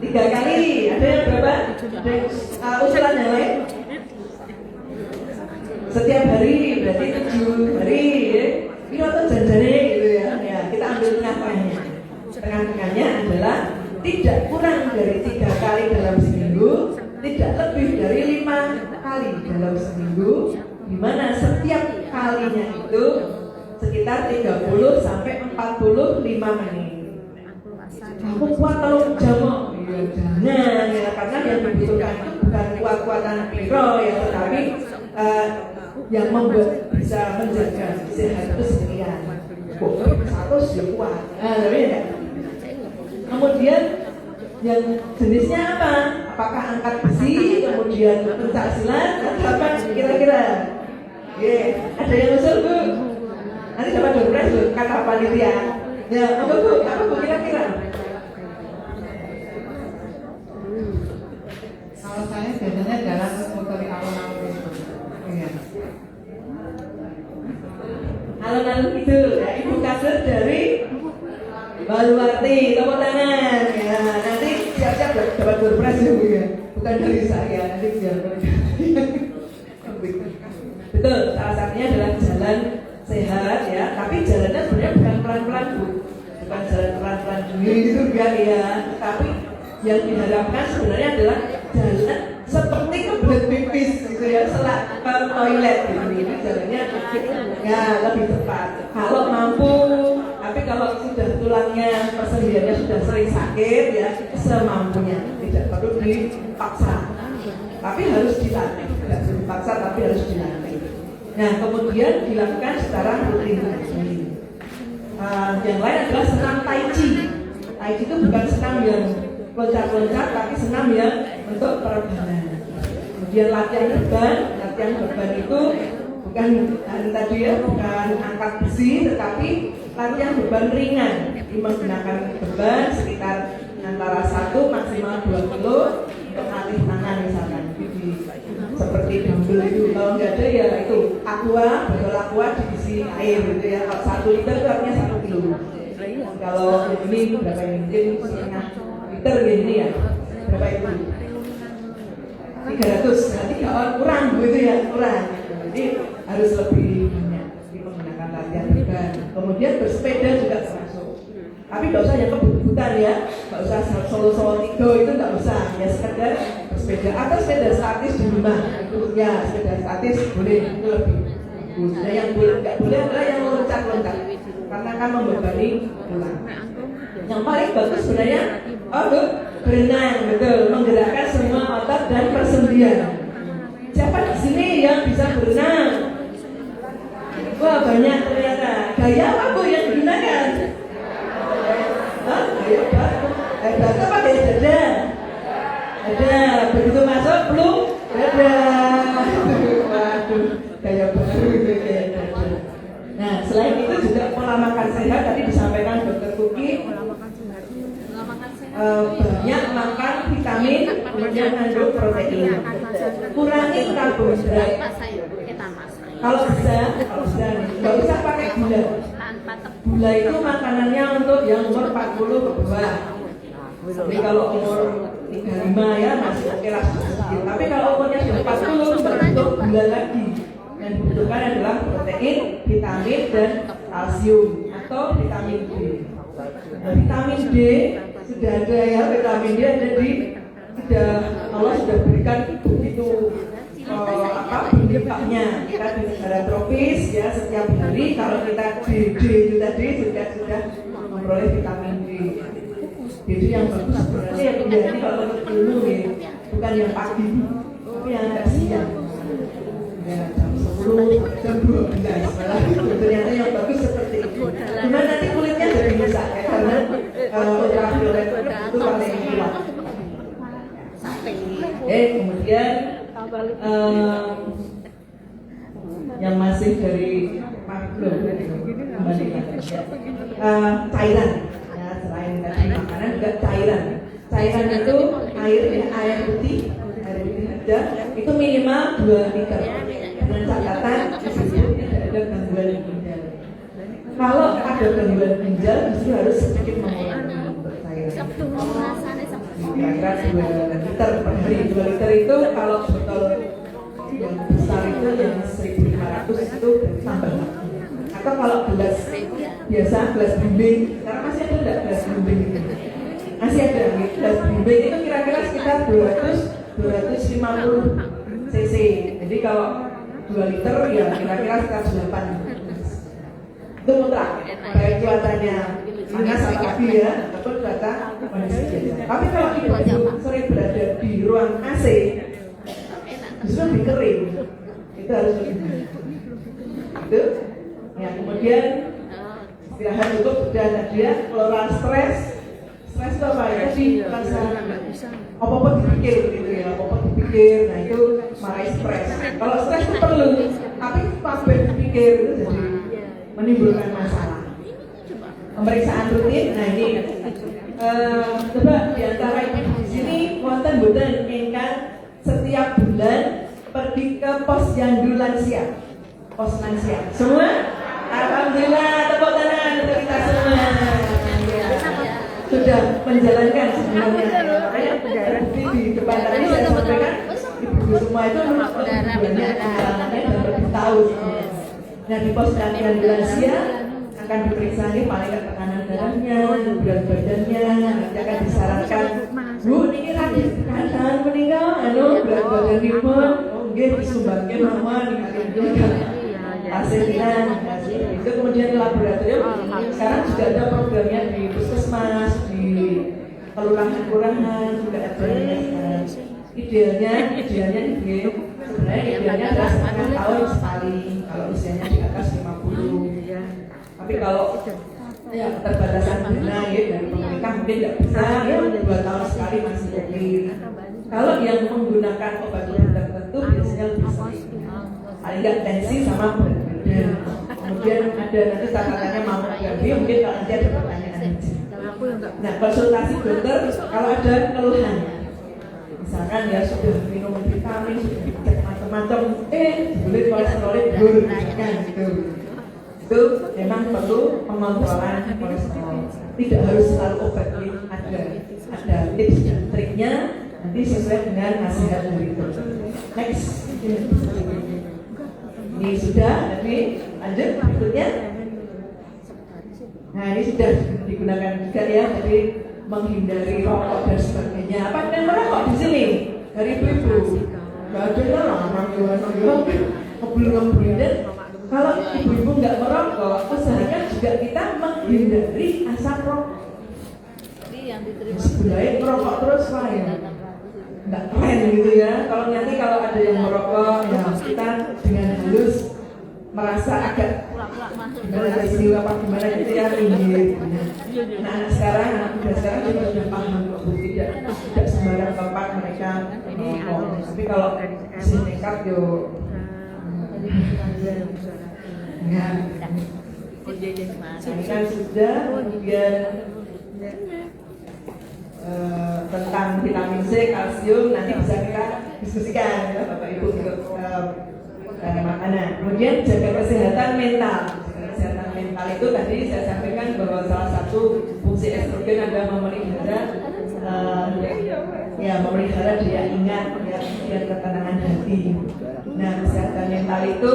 3 kali. Ada yang berapa? Usulan yang lain? Setiap hari berarti 7 hari ya. Ini atau janjane gitu ya. Ya, kita ambil tengah-tengahnya. Tengah-tengahnya adalah tidak kurang dari 3 kali dalam seminggu, tidak lebih dari 5 kali dalam seminggu, di mana setiap kalinya itu sekitar 30 sampai 45 menit. Aku kuat kalau jamu, ya jangan ya, karena yang dibutuhkan itu bukan kuat-kuatan piro ya, tetapi yang membuat bisa menjaga sehat itu sekian. Pokoknya 100 ya kuat. Nah, tapi ya. Kemudian yang jenisnya apa? Apakah angkat besi, kemudian pencak silat, atau apa kira-kira? Ada yang usul Bu? Nanti dapat dompet Bu, kata panitia. Ya, apa Bu kira-kira? Kalau saya dari biasanya jalan terus muterin alun-alun itu. Iya. Alun-alun itu ya, ibu kader dari Baluarti, tepuk tangan ya. Nanti siap-siap dapat surprise ya Bu ya. Bukan dari saya, nanti biar betul, salah satunya adalah jalan sehat ya. Tapi jalannya sebenarnya bukan pelan-pelan Bu. Bukan jalan pelan-pelan di surga ya. Tapi yang diharapkan sebenarnya adalah jalan seperti kebelet pipis gitu ya, selak ke toilet gitu. Ini jalannya ya lebih tepat. Kalau mampu, tapi kalau sudah tulangnya persendiannya sudah sering sakit ya, semampunya, tidak perlu dipaksa. Tapi harus dilatih, tidak perlu dipaksa tapi harus dilatih. Nah kemudian dilakukan secara rutin. Yang lain adalah senam tai chi. Tai chi itu bukan senam yang loncat-loncat, tapi senam yang untuk peregangan. Kemudian latihan beban itu bukan tadi ya, bukan angkat besi, tetapi latihan beban ringan. Jadi menggunakan beban sekitar antara 1 maksimal 2 kilo untuk latih tangan misalkan. Jadi seperti dumbbell itu, kalau nggak ada ya itu botol aqua diisi air gitu ya. Kalau 1 liter itu artinya 1 kilo. Kalau ini berapa ini? Mungkin setengah liter gini ya. Berapa itu? 300. Nanti kalau kurang gitu ya, kurang. Jadi harus lebih banyak di menggunakan latihan beban. Kemudian bersepeda juga termasuk. Tapi nggak usah yang kebut-kebutan ya, nggak usah solo-solo tiga itu nggak usah. Ya sekedar bersepeda atau sepeda statis di rumah. Itu ya sepeda statis boleh, itu lebih. Nah yang nggak boleh adalah yang loncat-loncat karena akan membebani tulang. Yang paling bagus sebenarnya berenang, betul, menggerakkan semua otot dan persendian. Siapa di sini yang bisa berenang? Wah banyak ternyata. Gaya apa Bu yang digunakan? Gaya batu. Batu apa gaya dada? Ada. Begitu masuk peluk dada. Waduh, gaya baru itu gaya dada. Nah selain itu juga pola makan sehat tadi disampaikan Dr. Kuki. Banyak makan vitamin, kemudian mengandung protein. Kurangi karbohidrat. Kalau bisa nggak usah pakai gula. Gula itu makanannya untuk yang umur 40 ke bawah. Jadi kalau umur 35 ya masih oke lah sedikit. Tapi kalau umurnya sudah 40 berbentuk gula lagi. Yang dibutuhkan adalah protein, vitamin dan kalsium atau vitamin D. Nah, vitamin D sudah ada ya, vitamin D ada di Allah sudah berikan begitu berlimpahnya. Kita di negara tropis ya, setiap hari kalau kita D itu tadi sudah memperoleh vitamin D. D itu yang bagus sebenarnya ya ini kalau dulu ya, bukan yang pagi tapi yang agak siang ya, jam 10, jam 12 malah ternyata yang bagus seperti itu. Cuma nanti kulitnya jadi rusak ya, karena ultraviolet itu paling kuat. Kemudian yang masih dari makro kembalikan cairan ya, selain tadi makanan juga cairan itu air putih ada itu minimal 2 liter dengan catatan di situ tidak ada gangguan ginjal. Kalau ada gangguan ginjal justru harus sedikit mengurangi untuk cairan. Kira-kira 2 liter per hari. 2 liter itu kalau botol yang besar itu yang 1.500 itu tambah. Atau kalau gelas biasa, gelas bimbing, sekarang masih ada enggak gelas bimbing itu? Masih ada. Gelas bimbing itu kira-kira sekitar 250 cc. Jadi kalau 2 liter ya kira-kira sekitar 8. Itu mutlak, baik cuacanya panas atau api ya, ataupun cuaca kondisi biasa. Tapi kalau ibu sering berada di ruang AC, justru lebih kering. Itu harus lebih. Itu. Ya kemudian istirahat cukup sudah tadi ya. Kelola stres itu apa ya? Jadi rasa apa-apa dipikir gitu ya, apa-apa dipikir. Nah itu malah stres. Kalau stres itu perlu, tapi sampai dipikir itu jadi menimbulkan masalah. Pemeriksaan rutin, nah ini coba diantara ibu di sini wonten boten ingkang setiap bulan pergi ke posyandu lansia. Pos lansia. Semua? Alhamdulillah, tepuk tangan untuk kita semua. Sudah menjalankan sebenarnya. Di depan tadi saya sampaikan, ibu semua itu banyak pengalamannya dan lebih tahu. Nah, di pos lansia akan diperiksa nih paling tekanan darahnya, berat badannya, nanti akan disarankan, Bu, ini lagi tekanan meninggal, berat badan pun, mungkin disumbangkan mama hasilnya. Itu kemudian di laboratorium, sekarang juga ada programnya di puskesmas, di kelurahan-kelurahan juga ada sekarang. Idealnya sebenarnya adalah setengah tahun sekali kalau usianya di atas 50. Tapi kalau ya keterbatasan dana ya dari pemerintah mungkin tidak bisa ya 2 tahun sekali masih oke. Kalau yang menggunakan obat-obat tertentu biasanya lebih sering. Paling nggak tensi sama berat badan. Kemudian ada nanti catatannya mamografi, mungkin kalau nanti ada pertanyaan. Nah, konsultasi dokter kalau ada keluhan. Misalkan ya sudah minum vitamin, sudah dicek macam-macam, boleh kolesterolnya kan gitu. Itu memang perlu pengontrolan kolesterol. Tidak harus selalu obat, ada tips dan triknya nanti sesuai dengan nasihat dari dokter. Next, ini sudah, tapi lanjut berikutnya. Nah, ini sudah digunakan juga ya, jadi menghindari rokok dan sebagainya. Apa yang merokok di sini? Dari ibu-ibu. Gak ada orang belum dan kalau ibu-ibu nggak merokok, usahakan juga kita menghindari asap rokok. Sebenarnya merokok terus lah ya, nggak keren gitu ya. Kalau nanti kalau ada yang merokok, ya kita dengan halus merasa agak gimana istilah apa gimana gitu ya tinggi. Nah, anak sekarang, anak muda sekarang juga sudah paham kok tidak sembarang tempat mereka merokok. Tapi kalau masih nekat yo. Ya, ini kan sudah kemudian tentang vitamin C, kalsium nanti bisa kita diskusikan ya Bapak Ibu untuk makanan. Kemudian jaga kesehatan mental. Kesehatan mental itu tadi saya sampaikan bahwa salah satu fungsi estrogen adalah memelihara memelihara dia ingat dan ketenangan hati. Nah, kesehatan mental itu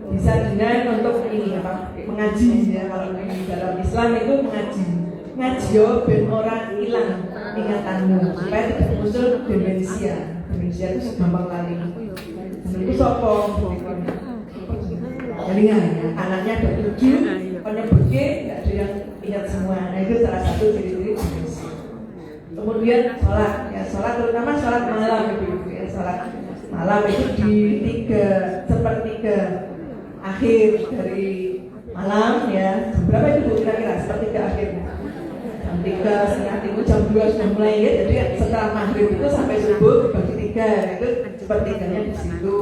bisa dengan untuk ini mengaji ya. Kalau di dalam Islam itu ngaji ben orang hilang ingatanmu supaya tidak muncul demensia itu gampang lali. Itu sopong jaringan ya. Anaknya ada 7, penyebutnya nggak ada yang ingat semua. Nah, itu salah satu ciri-ciri demensia. Kemudian sholat terutama sholat malam ya. Sholat malam itu di 3/3 akhir dari malam ya. Jam berapa itu Bu kira-kira? Sepertiga akhir. Jam 3, setengah 3, jam 2 sudah mulai ya. Jadi setelah maghrib itu sampai subuh bagi 3 itu sepertiganya di situ.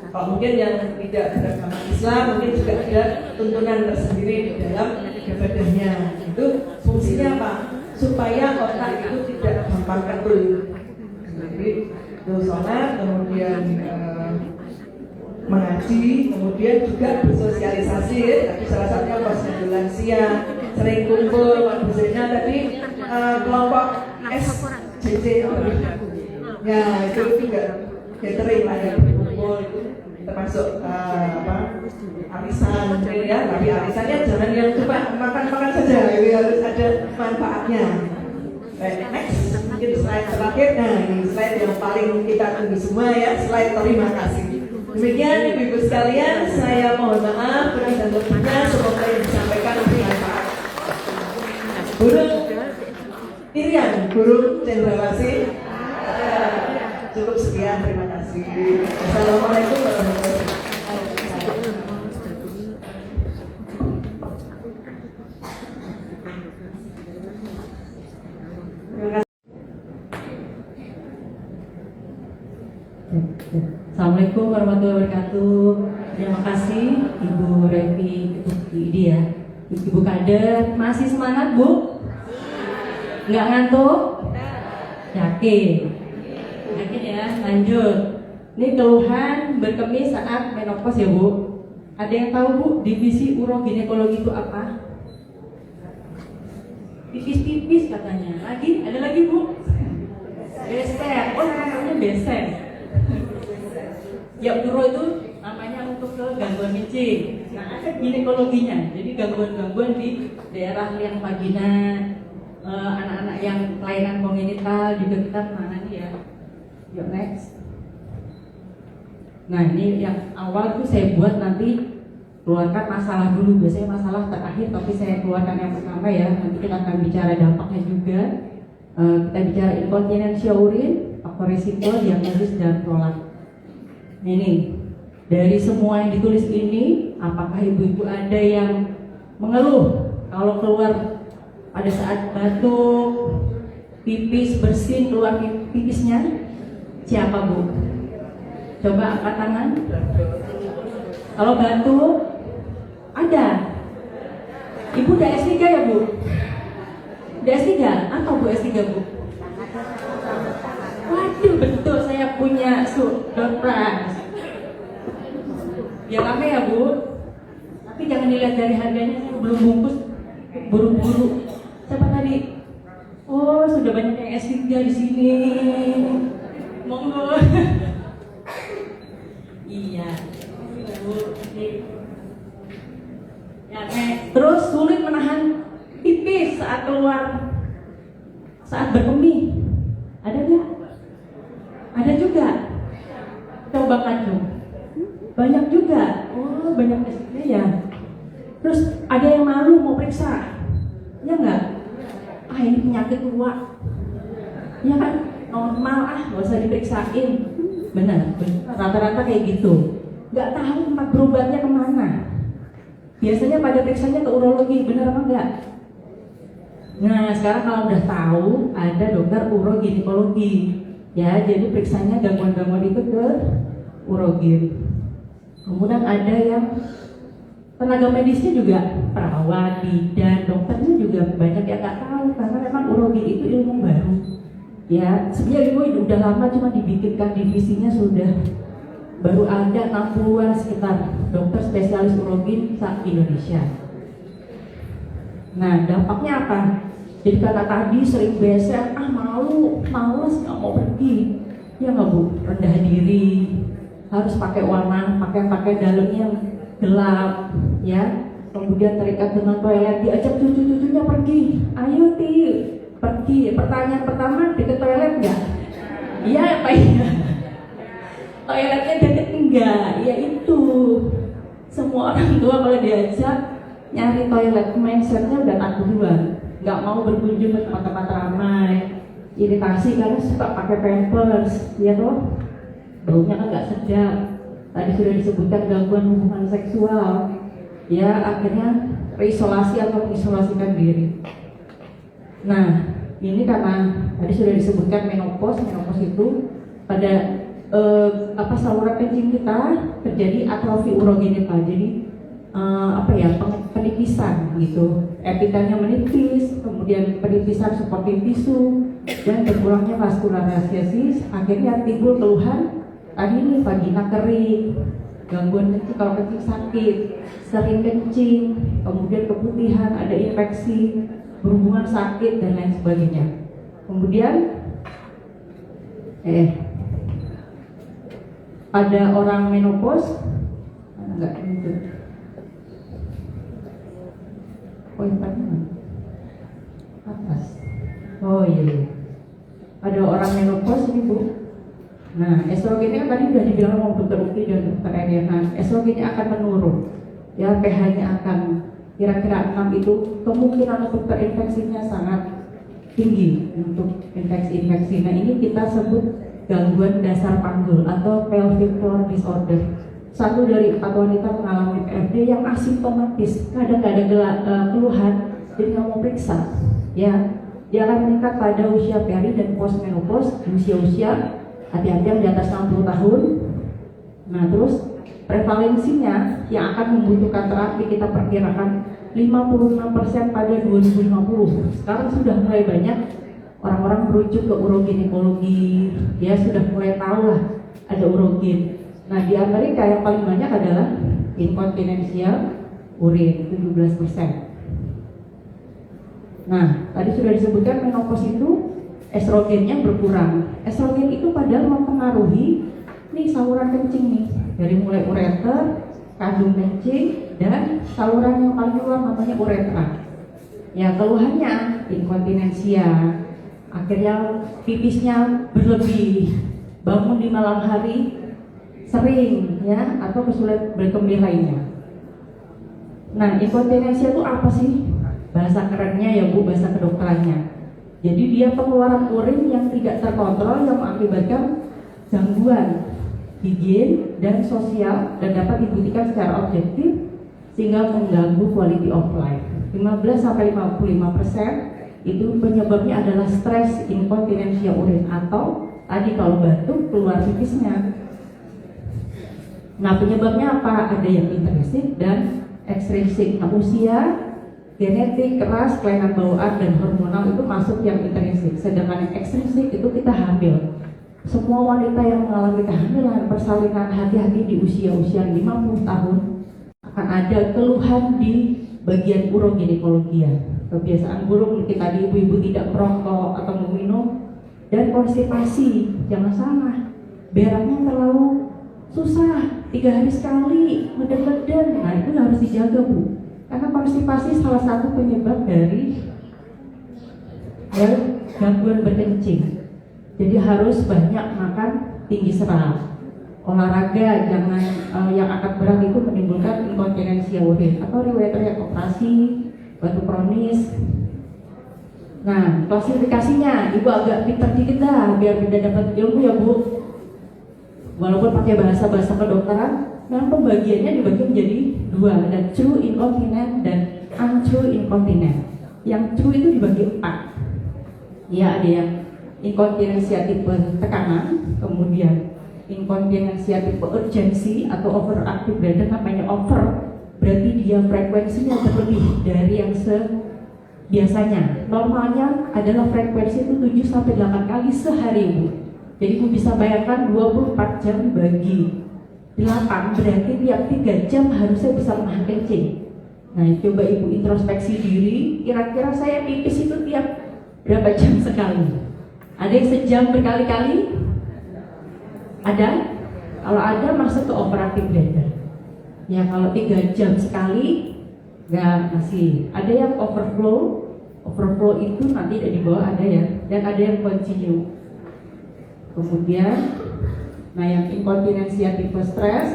Kalau mungkin yang tidak beragama Islam mungkin juga ada tuntunan tersendiri di dalam ibadahnya. Itu fungsinya apa? Supaya otak itu tidak gampang ketul. Jadi itu sholat, kemudian mengaji, kemudian juga bersosialisasi. Tapi salah satunya posyandu lansia, sering kumpul, biasanya tadi kelompok SJJ ya itu juga gathering lah ya, kumpul itu termasuk arisan ya. Tapi arisannya jangan yang cuma makan-makan saja, itu harus ada manfaatnya. Baik, next mungkin slide terakhir. Nah, ini slide yang paling kita tunggu semua ya, slide terima kasih. Demikian Ibu-ibu sekalian, saya mohon maaf kurang dan lebihnya, semoga yang disampaikan bermanfaat. Burung Irian, burung cendrawasih. Cukup sekian, terima kasih. Assalamualaikum warahmatullahi wabarakatuh. Assalamualaikum warahmatullahi wabarakatuh. Terima kasih Ibu Revi, Ibu Idi ya, Ibu Kader. Masih semangat Bu? Nggak ngantuk? Yakin? Yakin ya? lanjut. Ini keluhan berkemih saat menopause ya Bu. Ada yang tahu Bu divisi uroginekologi itu apa? Pipis-pipis katanya. Lagi, ada lagi Bu? Beser. Oh namanya beser. Ya uro itu namanya untuk ke gangguan kencing. Nah ada ginekologinya. Jadi gangguan-gangguan di daerah yang vagina, anak-anak yang kelainan kongenital juga kita menangani ya. Yuk next. Nah ini yang awal tuh saya buat nanti keluarkan masalah dulu. Biasanya masalah terakhir, tapi saya keluarkan yang pertama ya. Nanti kita akan bicara dampaknya juga. Kita bicara inkontinensia urin, faktor risiko, diagnosis dan prolak. Ini dari semua yang ditulis ini, apakah ibu-ibu ada yang mengeluh kalau keluar pada saat batuk, pipis, bersin, keluar pipisnya? Siapa Bu? Coba angkat tangan. Kalau batuk, ada. Ibu udah S3 ya Bu? Udah S3? Apa Bu S3 Bu? Waduh betul, saya punya surprise. Ya rame ya Bu. Tapi jangan dilihat dari harganya, saya belum bungkus, buru-buru. Siapa tadi? Oh sudah banyak yang S3 di sini. Monggo. Iya. Bu. Ya next. Terus sulit menahan pipis saat keluar, saat berkemih. Ada nggak? Ada juga. Coba kandung. Banyak juga. Oh banyak S3 ya. Terus ada yang malu mau periksa. Ya nggak? Ah ini penyakit tua. Ya kan? Normal nggak usah diperiksain. Benar. Rata-rata kayak gitu. Nggak tahu tempat berobatnya kemana. Biasanya pada periksanya ke urologi. Benar apa enggak? Nah sekarang kalau udah tahu ada dokter uroginekologi. Ya, jadi periksanya gangguan-gangguan itu ke urogin. Kemudian ada yang tenaga medisnya juga, perawat, bidan, dokternya juga banyak yang nggak tahu karena memang urogin itu ilmu baru. Ya, sebenarnya ilmu udah lama cuma dibikinkan divisinya sudah baru ada 60-an sekitar dokter spesialis urogin se-Indonesia. Nah, dampaknya apa? Jadi karena tadi sering beser, malu, males, nggak mau pergi, ya nggak Bu, rendah diri, harus pakai warna, pakai dalamnya yang gelap, ya. Kemudian terikat dengan toilet, diajak cucu-cucunya pergi, ayo Ti, pergi. Pertanyaan pertama, deket toilet nggak? Iya apa iya? Toiletnya deket enggak? Ya itu, semua orang tua kalau diajak nyari toilet, mindsetnya udah tak duluan. Nggak mau berkunjung ke tempat-tempat ramai, iritasi karena suka pakai pampers, ya toh, baunya kan nggak sedap. Tadi sudah disebutkan gangguan hubungan seksual, ya akhirnya terisolasi atau mengisolasikan diri. Nah, ini karena tadi sudah disebutkan menopause itu pada saluran kencing kita terjadi atrofi urogenital. Jadi penipisan gitu, epitelnya menipis, kemudian penipisan supporting tisu dan berkurangnya vaskularizasis, akhirnya timbul keluhan tadi ini vagina kering, gangguan kencing, kalau kencing sakit, sering kencing, kemudian keputihan, ada infeksi, berhubungan sakit dan lain sebagainya. Kemudian pada orang menopause enggak gitu. Pointernya atas. Oh iya. Ada orang menopause ini Bu. Nah, estrogennya kan tadi sudah dibilang sama Dr. Uki dan Dr. Eliana, estrogennya akan menurun. Ya, pH-nya akan kira-kira 6 itu, kemungkinan untuk terinfeksinya sangat tinggi untuk infeksi-infeksi. Nah, ini kita sebut gangguan dasar panggul atau pelvic floor disorder. Satu dari 4 wanita mengalami PFD yang asimptomatis, kadang nggak ada keluhan, jadi nggak mau periksa. Ya, dia akan meningkat pada usia peri dan postmenopause, usia-usia hati-hati yang di atas 60 tahun. Nah, terus prevalensinya yang akan membutuhkan terapi kita perkirakan 56% pada 2050. Sekarang sudah mulai banyak orang-orang merujuk ke uroginekologi, dia sudah mulai tahu lah ada urogen. Nah di Amerika yang paling banyak adalah inkontinensia urin 17%. Nah tadi sudah disebutkan menopause itu estrogennya berkurang. Estrogen itu padahal mempengaruhi nih saluran kencing nih, dari mulai ureter, kandung kencing, dan saluran yang paling luar namanya uretra. Ya keluhannya inkontinensia, akhirnya pipisnya berlebih, bangun di malam hari sering ya, atau kesulitan berkemih lainnya. Nah inkontinensia itu apa sih? Bahasa kerennya ya Bu, bahasa kedokterannya. Jadi dia pengeluaran urin yang tidak terkontrol yang mengakibatkan gangguan higien dan sosial dan dapat dibuktikan secara objektif sehingga mengganggu quality of life. 15-55% itu penyebabnya adalah stres inkontinensia urin atau tadi kalau batuk keluar pipisnya. Nah penyebabnya apa? Ada yang intrinsik dan ekstrinsik. Nah usia, genetik, ras, kelainan bawaan dan hormonal itu masuk yang intrinsik. Sedangkan yang ekstrinsik itu kita hamil. Semua wanita yang mengalami kehamilan, persalinan, hati-hati di usia-usia 50 tahun akan ada keluhan di bagian uroginekologi. Kebiasaan buruk seperti tadi ibu-ibu tidak merokok atau meminum, dan konstipasi. Jangan salah, beraknya terlalu susah, 3 hari sekali, meden-meden. Nah itu harus dijaga Bu, karena konstipasi salah satu penyebab dari gangguan berkencing. Jadi harus banyak makan tinggi serat, olahraga, jangan yang akan berat itu menimbulkan inkontinensia urin atau riwayat operasi, batu kronis. Nah klasifikasinya ibu agak pinter dikit dah biar tidak dapat ilmu ya Bu. Walaupun pakai bahasa kedokteran, memang pembagiannya dibagi menjadi 2, ada true incontinent dan untrue incontinent. Yang true itu dibagi 4. Ya ada yang inkontinensia tipe tekanan, kemudian inkontinensia tipe urgensi atau overactive bladder. Namanya over berarti dia frekuensinya berlebih dari yang biasanya. Normalnya adalah frekuensi itu 7-8 kali sehari Bu. Jadi ibu bisa bayangkan 24 jam dibagi 8 berarti tiap 3 jam harusnya bisa menahan kencing. Nah coba ibu introspeksi diri, kira-kira saya pipis itu tiap berapa jam sekali? Ada yang sejam berkali-kali? Ada? Kalau ada masuk ke overactive bladder. Ya kalau 3 jam sekali nggak masih. Ada yang overflow itu nanti di bawah ada ya, dan ada yang continue. Kemudian, nah yang inkontinensia tipe stres,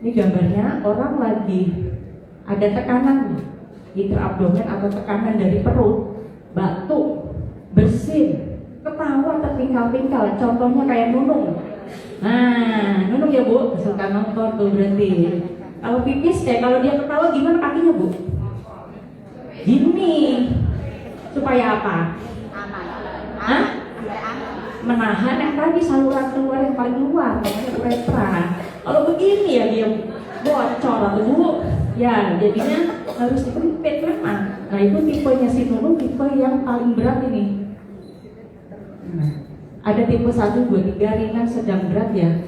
ini gambarnya orang lagi ada tekanan intraabdomen atau tekanan dari perut, batuk, bersin, ketawa terpingkal-pingkal, contohnya kayak Nunung. Nah, Nunung ya Bu, suka nonton tuh berarti. Kalau pipis kalau dia ketawa gimana kakinya Bu? Gini, supaya apa? Hah? Menahan yang tadi saluran keluar yang paling luar, namanya uretra. Kalau begini ya dia bocor atau Bu, ya jadinya harus dipipet memang. Nah itu tipenya si Nunung, tipe yang paling berat ini. Nah, ada tipe 1, 2, 3 ringan, sedang, berat ya.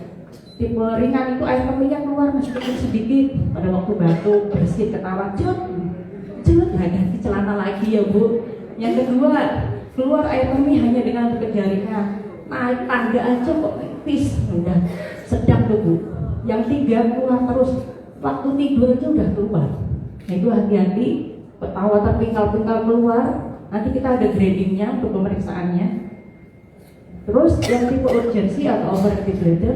Tipe ringan itu air kemihnya keluar masih sedikit pada waktu batuk, bersin, ketawa, cut, nah ganti celana lagi ya Bu. Yang kedua, keluar air kemih hanya dengan berkejaringan, naik tangga aja kok tipis, udah sedang tuh Bu. Yang 3 keluar terus, waktu tidur aja udah keluar. Nah itu hati-hati, ketawa terpingkal-pingkal keluar. Nanti kita ada gradingnya untuk pemeriksaannya. Terus yang tipe urgensi atau overactive bladder,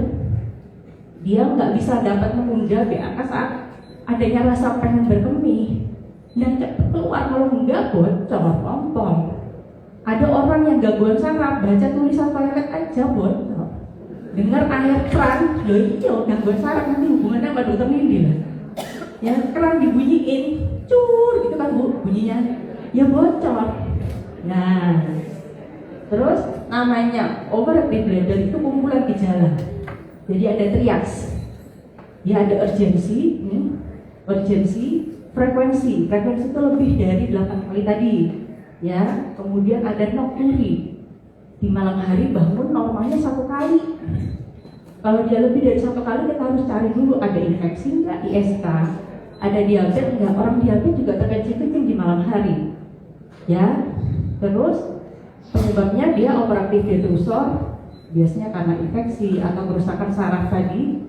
dia nggak bisa dapat menunda BAK saat adanya rasa pengen berkemih dan cepat keluar, kalau enggak bocor pompong. Ada orang yang gangguan saraf, baca tulisan toilet aja bocor, dengar air keran, loh iya gangguan saraf, nanti hubungannya sama dokter Nindi lah. Ya keran dibunyiin, cur gitu kan Bu bunyinya, ya bocor. Nah terus namanya overactive bladder itu kumpulan gejala. Jadi ada trias, ya ada urgensi, frekuensi itu lebih dari 8 kali tadi, ya. Kemudian ada nocturi, di malam hari bangun normalnya 1 kali. Kalau dia lebih dari 1 kali, kita harus cari dulu ada infeksi nggak, ISK, ada diabetes nggak. Orang diabetes juga terkencing-kencing di malam hari, ya. Terus penyebabnya dia overactive detrusor, biasanya karena infeksi atau kerusakan saraf tadi.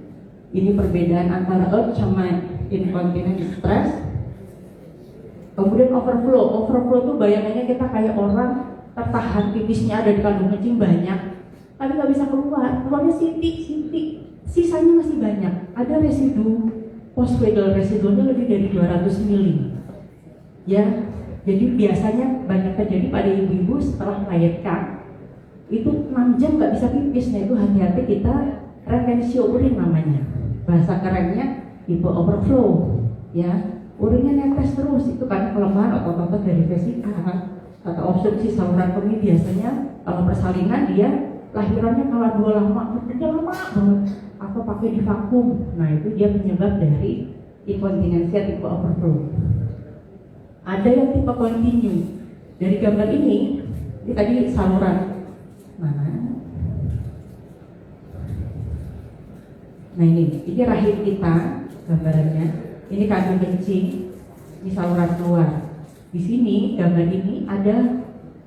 Ini perbedaan antara urge sama incontinence stress. Kemudian overflow tuh bayangannya kita kayak orang tertahan pipisnya ada di kandung kencing banyak, tapi nggak bisa keluarnya sitik, sisanya masih banyak. Ada residu postvagal, residunya lebih dari 200 mili, ya. Jadi biasanya banyak terjadi pada ibu-ibu setelah melahirkan itu 6 jam nggak bisa pipis. Nah itu hati-hati, kita retensio urin namanya, bahasa kerennya hypo overflow, ya. Urinnya netes terus, itu karena kelemahan otot-otot dari vesika atau obstruksi saluran kemih. Biasanya kalau persalinan dia lahirannya kalau lama banget atau pakai di vakum. Nah itu dia penyebab dari inkontinensia tipe overflow. Ada yang tipe continue. Dari gambar ini tadi saluran mana? Nah ini rahim kita gambarannya. Ini kandung kencing, ini saluran keluar. Di sini gambar ini ada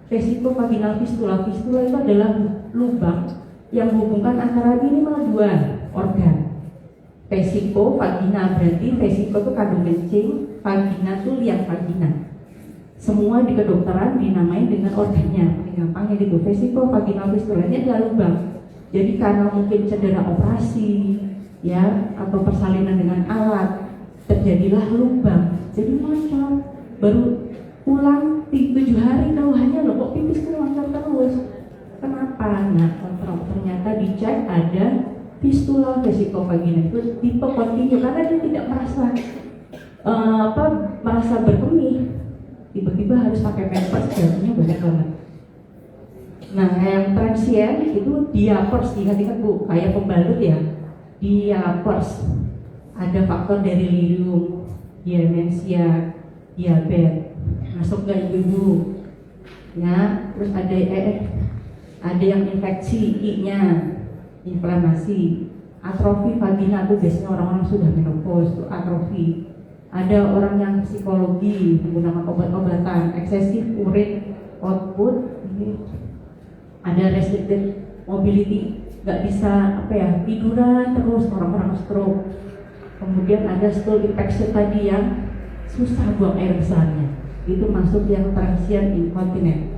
vesikovaginal fistula. Fistula itu adalah lubang yang menghubungkan antara minimal 2 organ. Vesiko, vagina, berarti vesiko itu kandung kencing, vagina itu liang vagina. Semua di kedokteran dinamai dengan organnya, gampangnya gitu. Vesiko, vaginal fistula ini adalah lubang. Jadi karena mungkin cedera operasi, ya, atau persalinan dengan alat, terjadilah lubang, jadi loncat. Baru pulang 7 hari keluhannya, loh kok pipis loncat terus, kenapa? Nah kontrol, ternyata dicek ada fistula vesikovagina, itu tipe continue karena dia tidak merasa berkemih, tiba-tiba harus pakai pampers, jadinya banyak banget. Nah yang transient itu diapers, ingat-ingat Bu, kayak pembalut ya, diapers. Ada faktor dari delirium, demensia, diabetes, masuk ke ibu, ya. Terus ada yang infeksi, I-nya, inflamasi, atrofi vagina tuh biasanya orang-orang sudah menopause, tuh atrofi. Ada orang yang psikologi menggunakan obat-obatan, eksesif urine output, ini ada restricted mobility, nggak bisa tiduran terus, orang-orang stroke. Kemudian ada stool infection tadi yang susah buang air besarnya, itu masuk yang transient incontinent.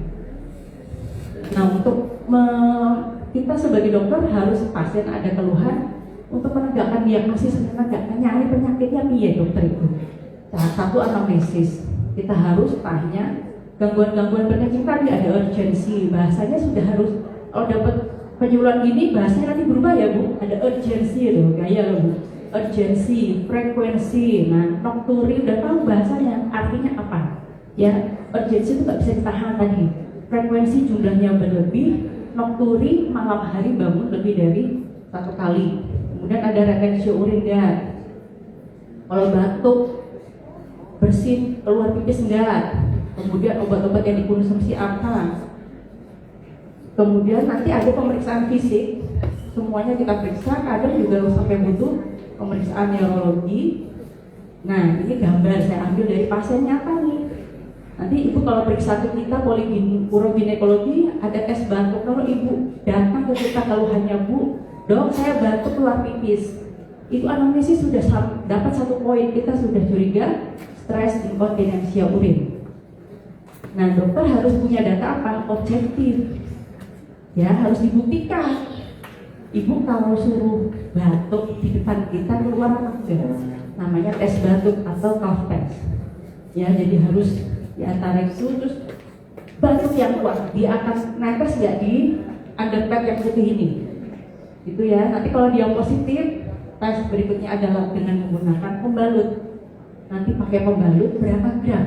Nah untuk kita sebagai dokter harus pasien ada keluhan untuk menegakkan diagnosis, nyari penyakitnya piye dokter itu. Satu anamnesis, kita harus tanya gangguan-gangguan berkencing tadi, ada urgency, bahasanya sudah harus, kalau dapat penyuluhan gini bahasanya nanti berubah ya Bu, ada urgency loh, gaya loh Bu. Urgency, frekuensi, nah nocturi udah tahu bahasanya, artinya apa? Ya, urgency itu nggak bisa ditahan tadi. Frekuensi jumlahnya berlebih, nocturi malam hari bangun lebih dari 1 kali. Kemudian ada retensio urin enggak? Kalau batuk, bersin, keluar pipis enggak? Kemudian obat-obat yang dikonsumsi apa? Kemudian nanti ada pemeriksaan fisik, semuanya kita periksa, kadang juga sampai butuh pemeriksaan neurologi. Nah ini gambar saya ambil dari pasien nyata nih. Nanti ibu kalau periksa ke kita uroginekologi ada tes batuk. Kalau ibu datang ke kita keluhannya, Bu, dok saya batuk keluar pipis, itu anamnesis sudah dapat 1 poin, kita sudah curiga stres inkontinensia urin. Nah dokter harus punya data apa? Objektif, ya, harus dibuktikan. Ibu kalau suruh batuk di depan kita keluar apa enggak? Namanya tes batuk atau cough test. Ya, jadi harus di antara itu, terus batuk yang kuat di atas netes ya di underpad yang putih ini. Itu ya. Nanti kalau dia positif, tes berikutnya adalah dengan menggunakan pembalut. Nanti pakai pembalut berapa gram?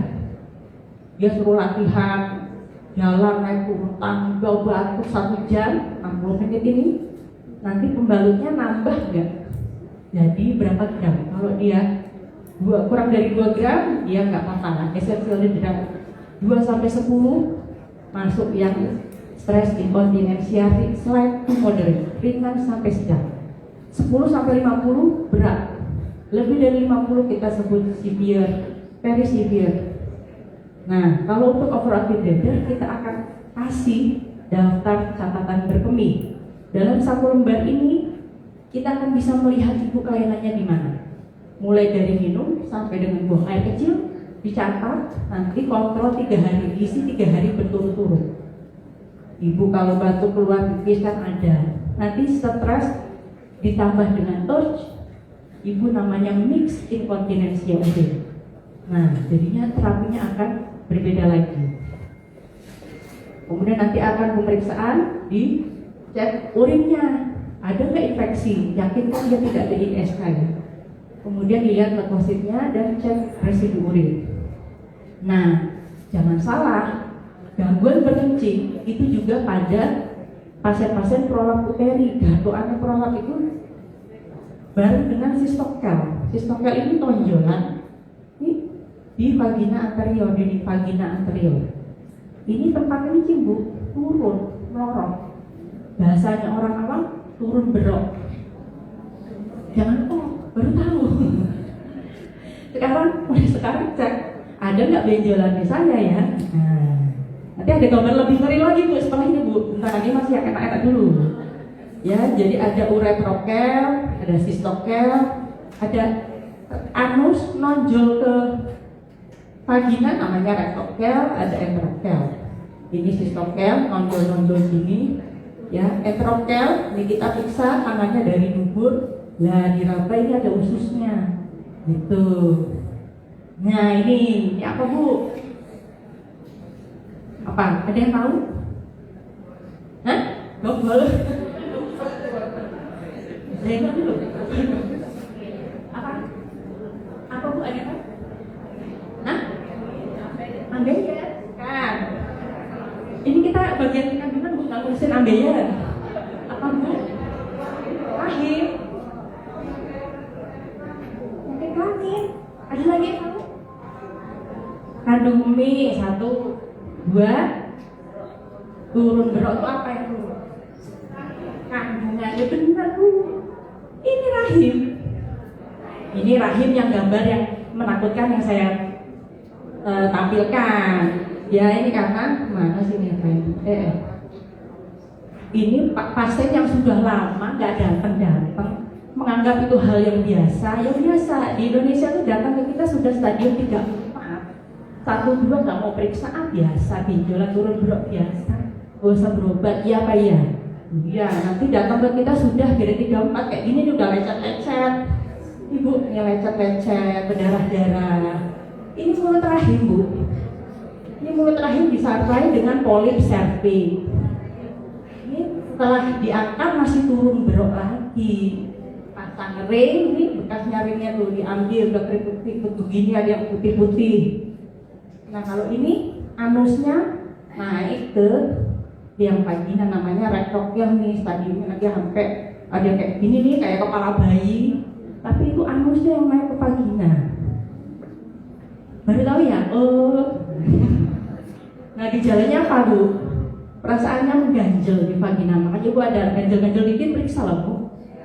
Dia suruh latihan jalan naik turun tangga batuk 1 jam 60 menit ini. Nanti pembalutnya nambah nggak? Jadi berapa gram? Kalau dia kurang dari 2 gram, dia nggak apa-apa. Esensial hidrat 2 sampai 10 masuk yang Stres inkontinensia slight to moderate, ringan sampai sedang. 10 sampai 50 berat. Lebih dari 50 kita sebut severe, very severe. Nah, kalau untuk overactive bladder kita akan kasih daftar catatan berkemih. Dalam satu lembar ini kita akan bisa melihat ibu kelainannya di mana. Mulai dari minum sampai dengan buang air kecil dicatat, nanti kontrol 3 hari, isi 3 hari berturut-turut. Ibu kalau batuk keluar pipis kan ada. Nanti stres ditambah dengan urge, ibu namanya mixed incontinensia urine. Nah, jadinya terapinya akan berbeda lagi. Kemudian nanti akan pemeriksaan di cek urinnya, ada nggak infeksi? Yakin kan dia tidak ada ISK ya? Kemudian dilihat leukositnya dan cek residu urin. Nah, jangan salah, gangguan berkencing itu juga pada pasien-pasien prolap uteri. Gatuan prolap itu bareng dengan sistokel. Sistokel ini tonjolan di vagina anterior, di vagina anterior. Ini tempat kencing bu, turun, melorot. Bahasanya orang awam, turun berok. Jangan baru tahu. Mulai sekarang cek, ada nggak benjolan di saya ya? Nah, nanti ada gambar lebih ngeri lagi bu setelah ini bu. Bentar lagi masih akan enak dulu. Ya, jadi ada uretrokel, ada sistokel, ada anus nonjol ke vagina namanya rectokel, ada enterokel. Ini sistokel, nonjol-nonjol sini. Ya, enterokel ini kita periksa tangannya dari dubur. Nah, diraba ini ada ususnya. Gitu. Nah, ini apa bu? Apa? Ada yang tahu? Hah? Gobel. Zena dulu. Apa? Apa bu? Ada apa? Hah? Ambeien kan? Ini kita bagian kandungan bukan ngurusin ambeien. Apa bu? Rahim. Mungkin rahim. Ada lagi yang tahu? Kandung mie 1, 2. Turun berok itu apa itu? Kandungannya benar bu. Ini rahim. Ini rahim yang gambar yang menakutkan yang saya tampilkan. Ya ini karena mana sih nih ini pasien yang sudah lama nggak datang menganggap itu hal yang biasa. Yang biasa di Indonesia itu datang ke kita sudah stadium 3, 4, 1, 2 nggak mau periksaan biasa, benjolan turun berok biasa, gak usah berobat ya apa ya? Iya nanti datang ke kita sudah grade 3, 4 kayak gini udah lecet-lecet. Ibu ini lecet-lecet, berdarah-darah. Ini mulut rahim bu. Ini mulut rahim disertai dengan polip cervix. Ini setelah diangkat masih turun berok lagi. Pasang ring, ini bekasnya ringnya tuh diambil udah keriput-keriput begini, ada yang putih-putih. Nah kalau ini anusnya naik ke yang vagina namanya rectokel nih, stadiumnya nanti sampai ada yang kayak gini nih kayak kepala bayi. Tapi itu anusnya yang naik ke vagina. Baru tahu ya? Oh. Nah gejalanya apa bu? Perasaannya mengganjel di vagina. Makanya bu ada ganjel-ganjel dikit periksa lah bu.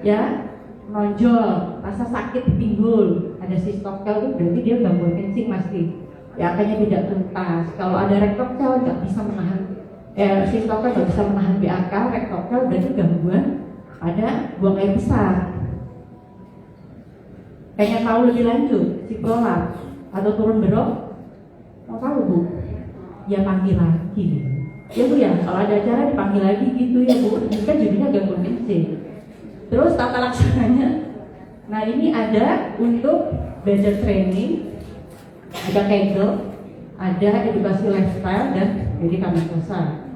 Ya, nonjol, rasa sakit di pinggul, ada sistokel itu berarti dia gangguan kencing masih. Ya akhirnya tidak tuntas. Kalau ada rectokel nggak bisa menahan, sistokel nggak bisa menahan BAK, rectokel berarti gangguan ada buang air besar. Pengen tahu lebih lanjut, si prolap atau turun berok, mau tahu bu? Ya panggil lagi. Ya bu ya, kalau ada acara dipanggil lagi gitu ya bu. Ini kan jadinya gangguan kencing. Terus tata laksananya, nah ini ada untuk belajar training, ada Kegel, ada edukasi lifestyle dan pendidikan dasar.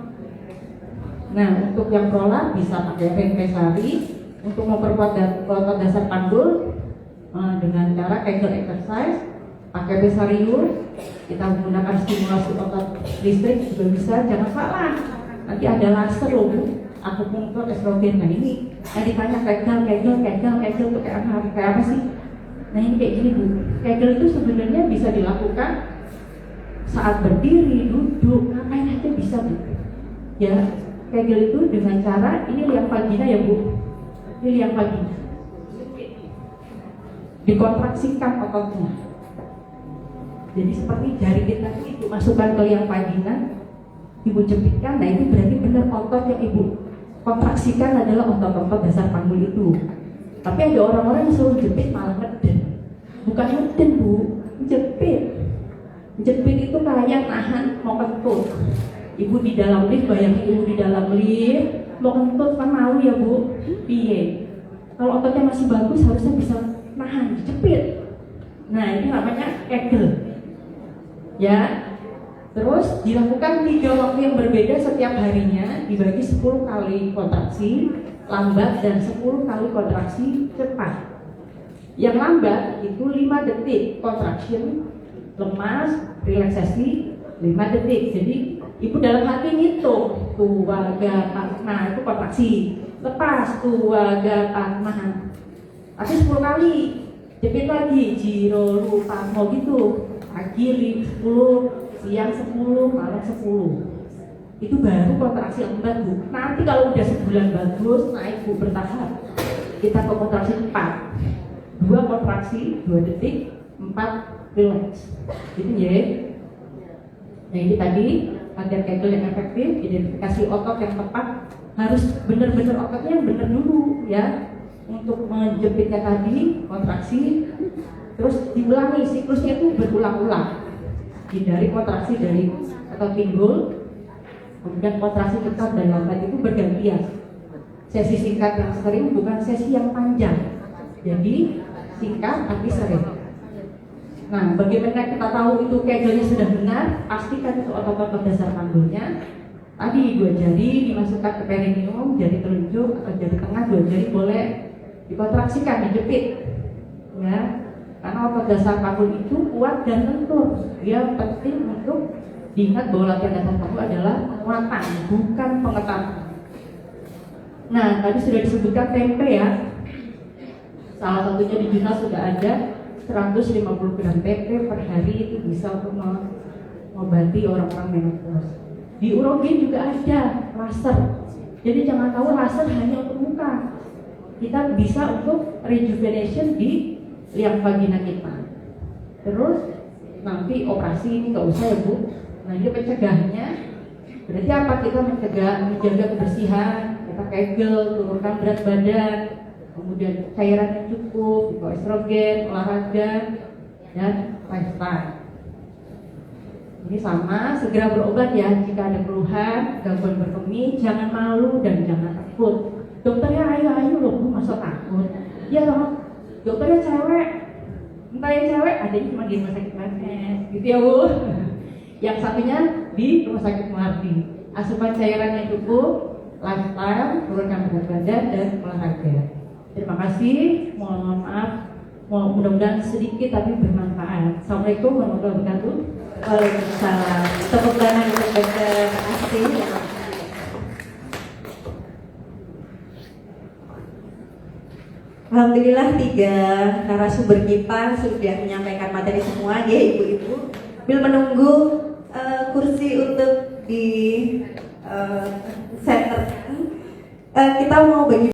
Nah untuk yang prolap bisa pakai ring pesari untuk memperkuat otot dasar panggul dengan cara Kegel exercise, pakai pesarium, kita menggunakan stimulasi otot listrik juga bisa. Jangan salah, nanti ada laser loh bu, akupunktur estrogen. Nah ini ditanya Kegel itu kayak apa sih? Nah ini kayak gini bu, Kegel itu sebenarnya bisa dilakukan saat berdiri, duduk, ngapain aja bisa bu. Ya Kegel itu dengan cara ini liang vagina ya Bu. Ini liang vagina. Dikontraksikan ototnya. Jadi seperti jari kita itu masukkan ke liang vagina, Ibu jepitkan. Nah itu berarti benar otot yang Ibu kontraksikan adalah otot-otot dasar panggul itu. Tapi ada orang-orang yang selalu jepit malah ngeden. Bukan ngeden Bu, jepit. Jepit itu kayak nahan mau kentut. Ibu di dalam lift, bayangin ibu di dalam lift mau kentut kan malu ya Bu. Piye? Kalau ototnya masih bagus harusnya bisa nahan, dijepit. Nah ini namanya kegel. Ya. Terus dilakukan 3 waktu yang berbeda setiap harinya, dibagi 10 kali kontraksi lambat dan 10 kali kontraksi cepat. Yang lambat itu 5 detik contraction, lemas, relaksasi 5 detik. Jadi ibu dalam hati ngitung 2, 3, 4, nah itu kontraksi. Lepas 2, 3, 4, nah. Tapi 10 kali. Jepit lagi, jiro, lupa, mau gitu. Pagi 10, siang 10, malam 10. Itu baru kontraksi lambat Bu. Nanti kalau udah sebulan bagus, naik Bu bertahap. Kita ke kontraksi 4. 2 kontraksi, 2 detik, 4 relax. Gitu ya. Nah ini tadi latihan kegel yang efektif, identifikasi otot yang tepat, harus benar-benar ototnya yang benar dulu ya. Untuk menjepitnya tadi kontraksi, terus diulangi siklusnya itu berulang-ulang. Hindari kontraksi dari otot pinggul, kemudian kontraksi cepat dan lambat itu bergantian. Sesi singkat yang sering bukan sesi yang panjang. Jadi singkat tapi sering. Nah, bagaimana kita tahu itu kegelnya sudah benar? Pastikan itu otot-otot dasar panggulnya. Tadi 2 jari dimasukkan ke perineum, jari telunjuk atau jari tengah 2 jari boleh dikontraksikan, dijepit. Ya, karena otot dasar panggul itu kuat dan lentur. Dia penting untuk diingat bahwa latihan dasar panggul adalah penguatan, bukan pengetatan. Nah, tadi sudah disebutkan tempe ya. Salah satunya di jurnal sudah ada 150 gram tempe per hari itu bisa untuk mengobati orang-orang menopause. Di urogen juga ada laser. Jadi jangan tahu laser hanya untuk muka. Kita bisa untuk rejuvenation di liang vagina kita. Terus nanti operasi ini nggak usah ya Bu. Nah ini pencegahnya. Berarti apa? Kita menjaga kebersihan, kita kegel, turunkan berat badan, kemudian cairan yang cukup, estrogen, olahraga, dan lifestyle. Ini sama, segera berobat ya jika ada keluhan, gangguan berkemih, jangan malu dan jangan takut. Dokternya ayo loh Bu, masa takut? Ya loh, dokternya cewek, entah yang cewek ada yang cuma di rumah sakit Marnes, gitu ya Bu. Yang satunya di rumah sakit Mardi. Asupan cairan yang cukup, lifestyle, turunkan berat badan dan olahraga. Terima kasih, mohon maaf, mudah-mudahan sedikit tapi bermanfaat. Assalamualaikum warahmatullahi wabarakatuh. Waalaikumsalam. Tepuk tangan untuk Dokter Asti. Alhamdulillah 3 narasumber kita sudah menyampaikan materi semua ya ibu-ibu. Sambil menunggu kursi untuk di center, kita mau bagi